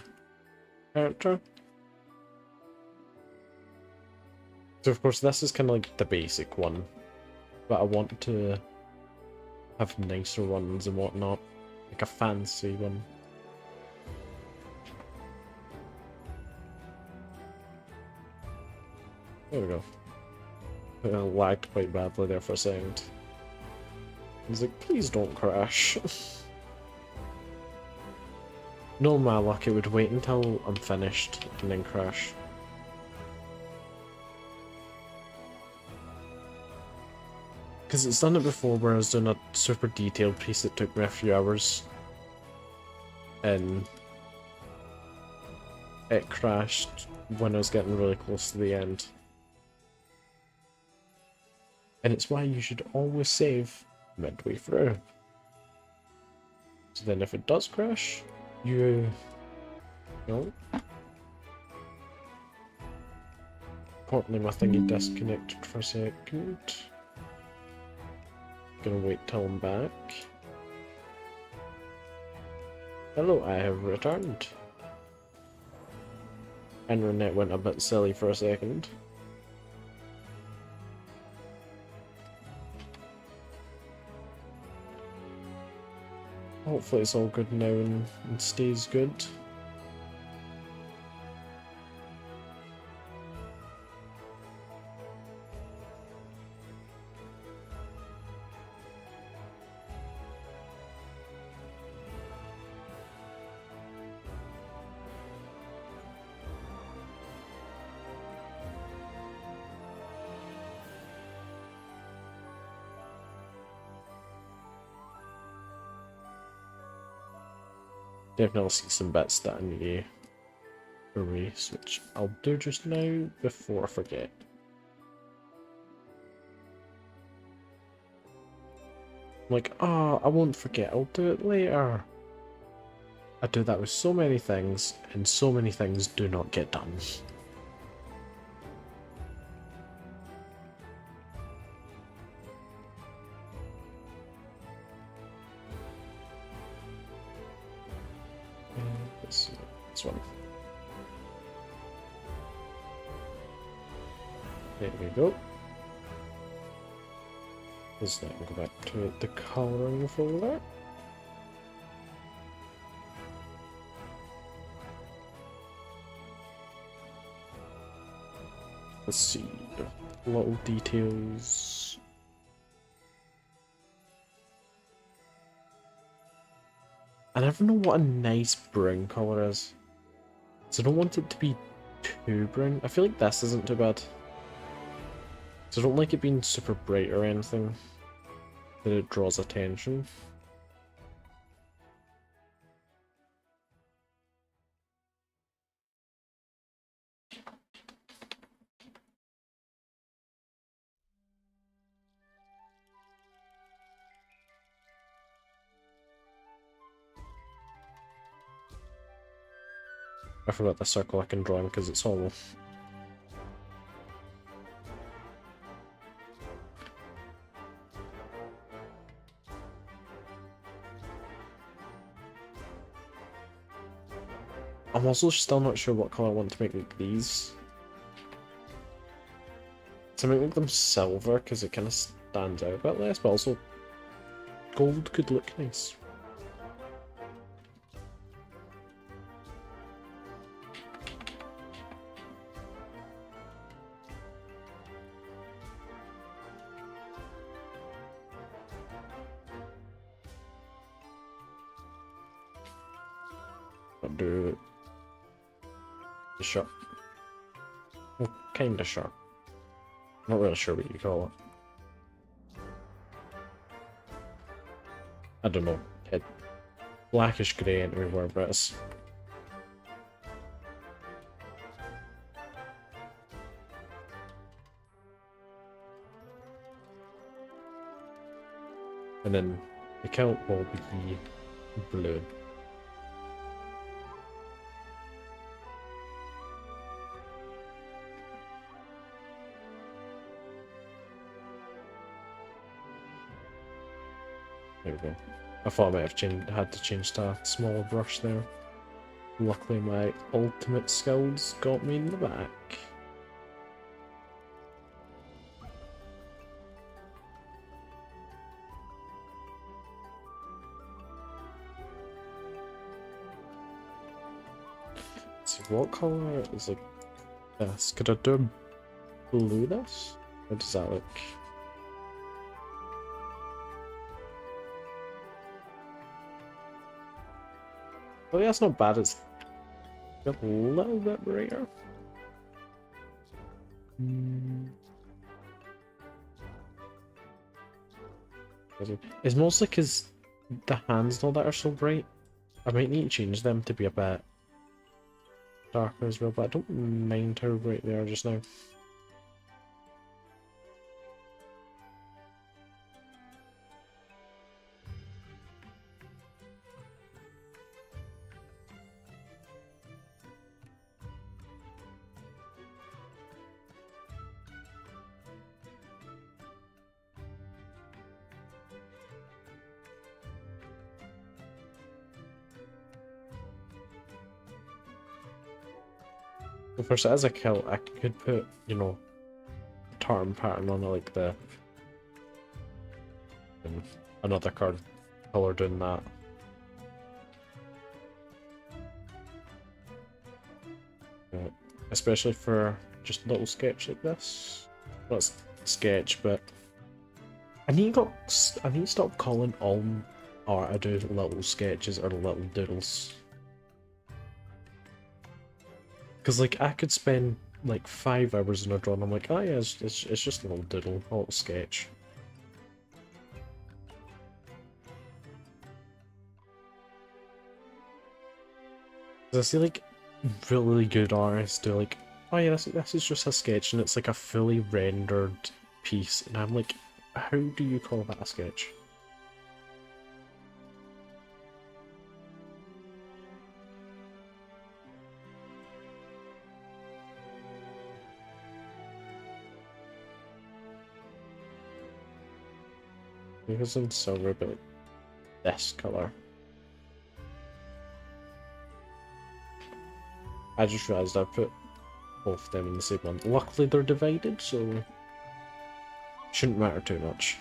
character. So of course this is kind of like the basic one, but I want to have nicer ones and whatnot, like a fancy one. There we go. I lagged quite badly there for a second. I was like, please don't crash. No, my luck, it would wait until I'm finished and then crash. Because it's done it before where I was doing a super detailed piece that took me a few hours. And it crashed when I was getting really close to the end. And it's why you should always save midway through. So then if it does crash, you know. Apparently my thingy disconnected for a second. Gonna wait till I'm back. Hello, I have returned. Internet went a bit silly for a second. Hopefully it's all good now and stays good. Definitely see some bits that I need to erase, which I'll do just now before I forget. I'm like, oh, I won't forget, I'll do it later. I do that with so many things, and so many things do not get done. Let's see, this one. There we go. Let's then go back to the colouring folder. Let's see, little details. I never know what a nice brown colour is. So I don't want it to be too brown. I feel like this isn't too bad. So I don't like it being super bright or anything, that it draws attention. I forgot the circle I can draw in because it's hollow. I'm also still not sure what colour I want to make like these. To make them silver because it kind of stands out a bit less, but also gold could look nice. I'll do the sharp. Well, kinda sharp. Not really sure what you call it. I don't know. It blackish grey everywhere, but it's and then the kilt will be blue. There we go. I thought I might have had to change to a smaller brush there. Luckily my ultimate skills got me in the back. Let's see, what colour is like this? Could I do blue this? How does that look? Oh yeah, that's not bad, it's a little bit brighter. It's mostly because the hands and all that are so bright. I might need to change them to be a bit darker as well, but I don't mind how bright they are just now. Of course, as a kilt, I could put, you know, a tartan pattern on it, like the another card color doing that. Especially for just a little sketch like this. Well, it's a sketch, but I need to stop calling all art I do little sketches or little doodles. Because, like, I could spend, like, 5 hours in a drawing, I'm like, oh yeah, it's just a little doodle, a little sketch. I see, like, really good artists do, like, oh yeah, this is just a sketch, and it's, like, a fully rendered piece, and I'm like, how do you call that a sketch? Because I'm silver about this color. I just realized I put both of them in the same one. Luckily they're divided, so shouldn't matter too much.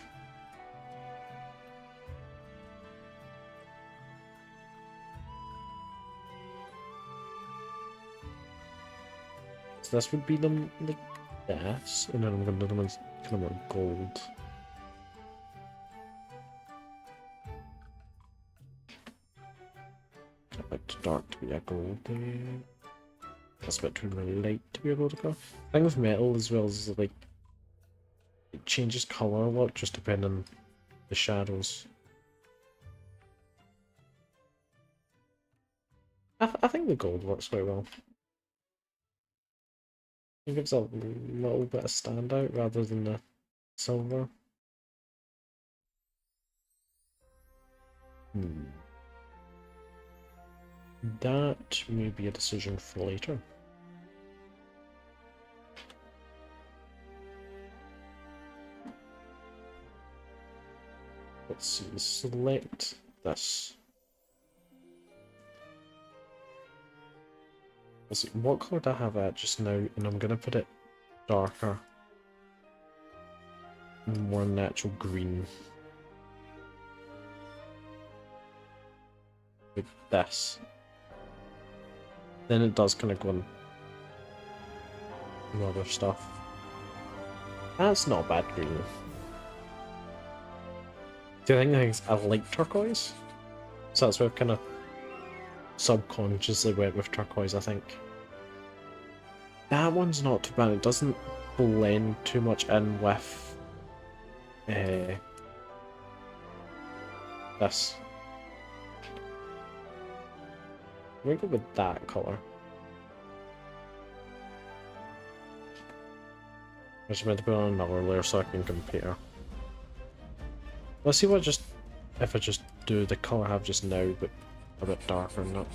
So this would be them like this, and then I'm gonna do them in kind of more gold. I'd like the dark to be a gold there. That's a bit too light to be a gold color. The thing with metal as well is like it changes colour a lot just depending on the shadows. I think the gold works quite well. It gives a little bit of standout rather than the silver. That may be a decision for later. Let's see, select this. Let's see, what colour do I have at just now? And I'm gonna put it darker. More natural green. Like this. Then it does kind of go on other stuff. That's not bad green. The thing is, I like turquoise, so that's why I've kind of subconsciously went with turquoise, I think. That one's not too bad, it doesn't blend too much in with this. I'm gonna go with that colour. I just meant to put on another layer so I can compare. Let's see what if I just do the colour I have just now, but a bit darker, not.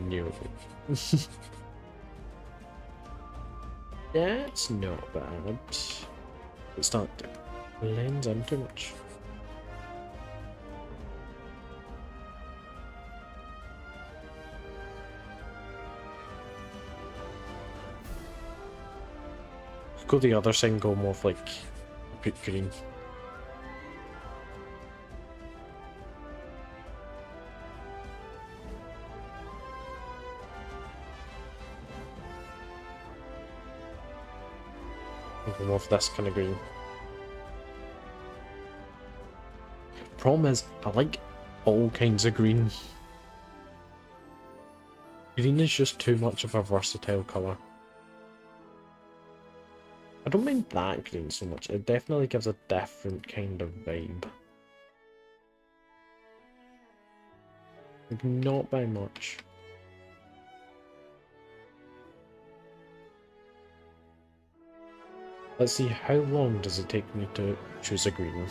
No. That's not bad. It's not blends in too much. Go the other side and go more of like put green. I'll go with this kind of green. Problem is, I like all kinds of green. Green is just too much of a versatile colour. I don't mind that green so much, it definitely gives a different kind of vibe. Like, not by much. Let's see, how long does it take me to choose a green?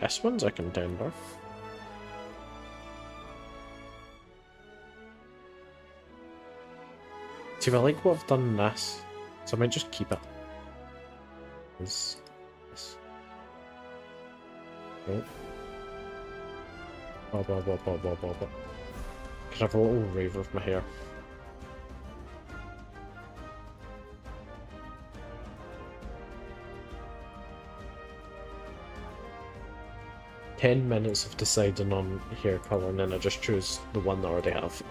This one's a contender. See, I like what I've done in this, so I might just keep it. This. Oh. Could have a little rave with my hair. $10 of deciding on hair colour, and then I just choose the one that I already have.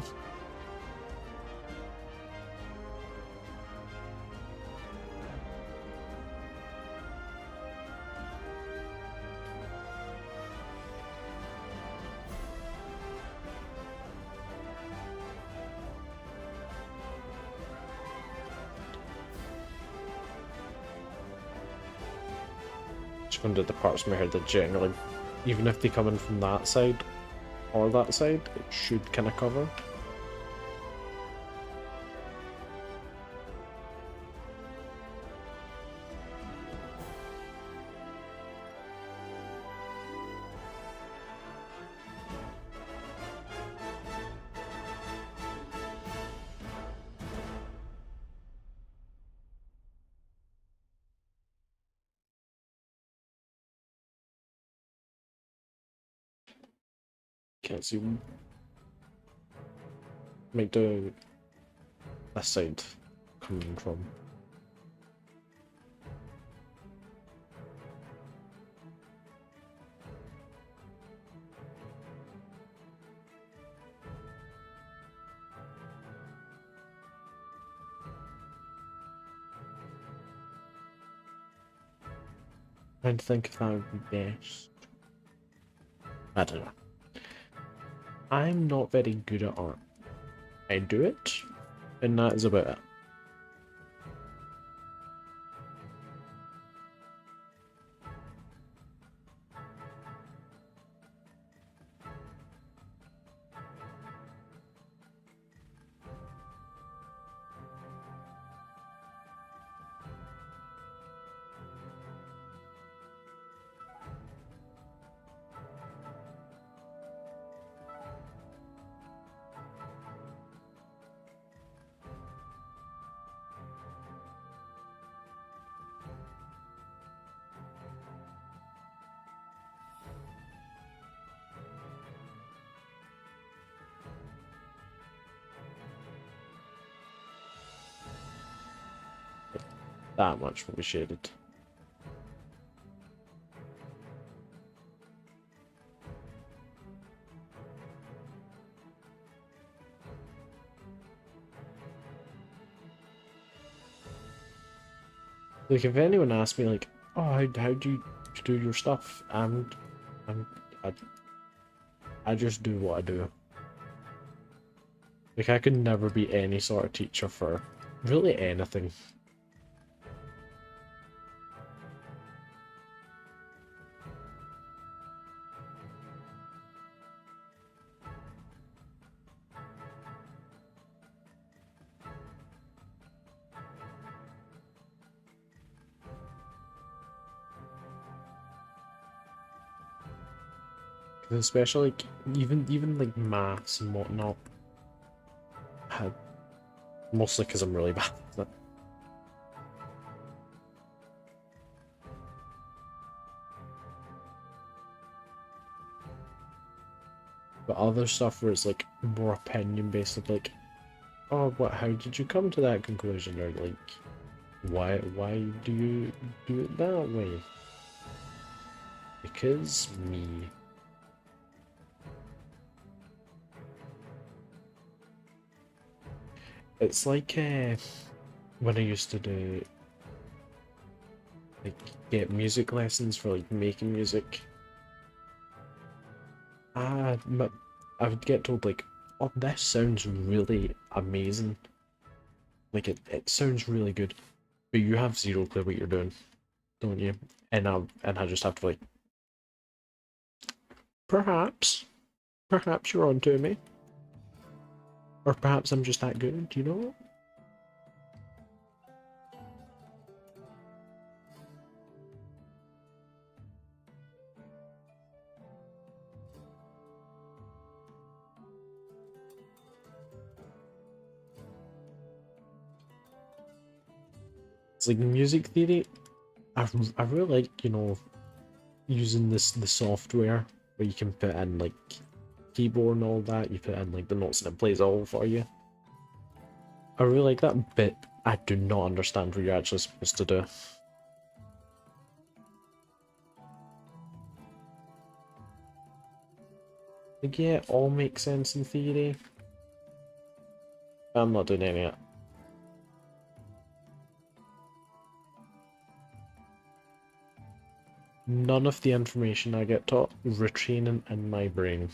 Just going to do the parts of my hair that generally, even if they come in from that side or that side, it should kind of cover. Can't see. Might do this side coming from. Trying to think if that would be best. I don't know. I'm not very good at art. I do it, and that is about it. That much will be shaded. Like, if anyone asks me, like, oh, how do you do your stuff? I just do what I do. Like, I could never be any sort of teacher for really anything. Especially, like, even like maths and whatnot. Mostly because I'm really bad at it. But other stuff where it's like more opinion based, of like, oh, what? How did you come to that conclusion? Or like, why do you do it that way? Because me. It's like when I used to do like get music lessons for like making music. But I would get told like, oh, this sounds really amazing. Like it sounds really good, but you have zero clue what you're doing, don't you? And I just have to like, perhaps, perhaps you're onto me, or perhaps I'm just that good. You know? It's like music theory. I really like, you know, using the software where you can put in like keyboard and all that. You put in like the notes and it plays all for you. I really like that, but I do not understand what you're actually supposed to do. Like, yeah, it all makes sense in theory. I'm not doing any of it. None of the information I get taught retraining in my brain.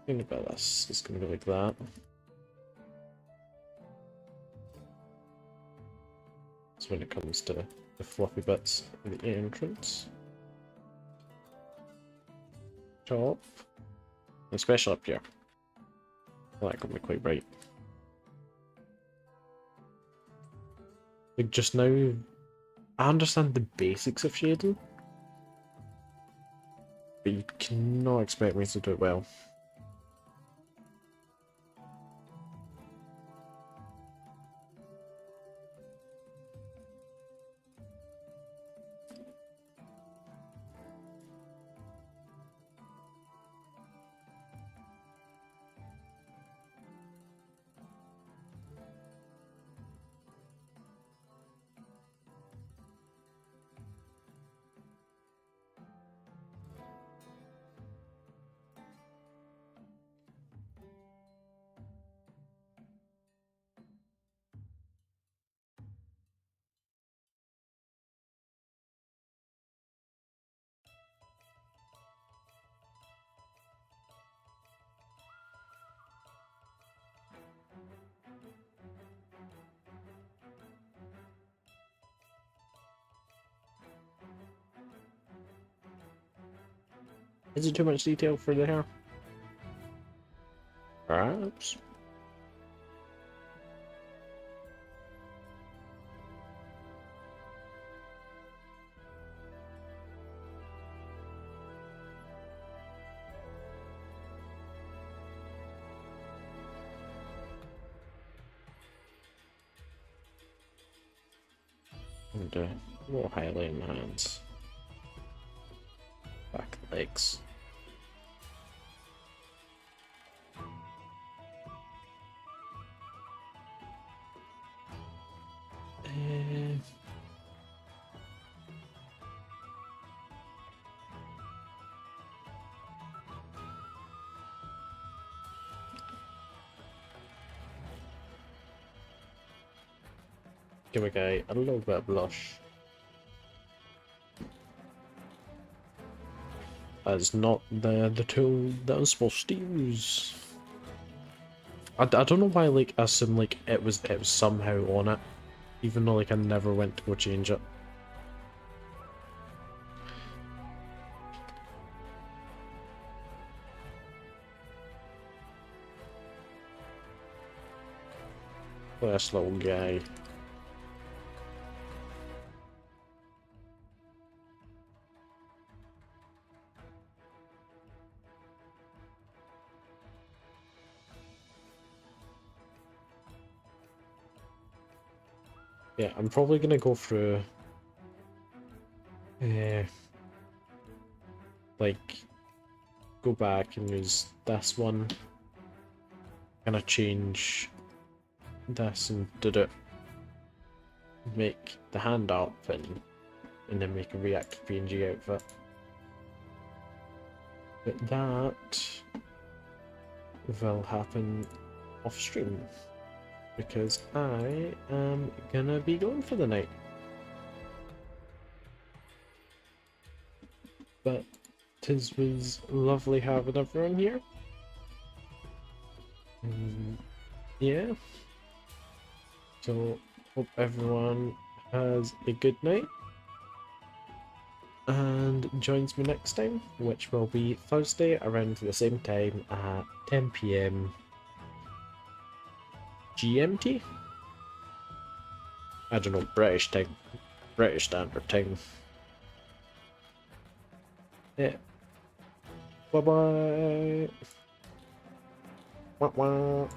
Think about this. It's gonna be like that. That's when it comes to the fluffy bits of the entrance. Top. Especially up here. Well, that could be quite bright. Like just now, I understand the basics of shading, but you cannot expect me to do it well. Is it too much detail for the hair? Perhaps. And a little highlight in the hands. Back legs. Give a guy a little bit of blush. That's not the tool that I'm supposed to use. I don't know why, like, I assumed like it was somehow on it, even though like I never went to go change it. this little guy. Yeah, I'm probably gonna go through like go back and use this one, kind of change this and did it, make the hand up and then make a reactive PNG outfit. But that will happen off stream because I am gonna be going for the night. But it was lovely having everyone here. Yeah. So hope everyone has a good night and joins me next time, which will be Thursday around the same time at 10 PM GMT? I don't know, British time. British Standard Time. Yeah. Bye bye. Wah, wah.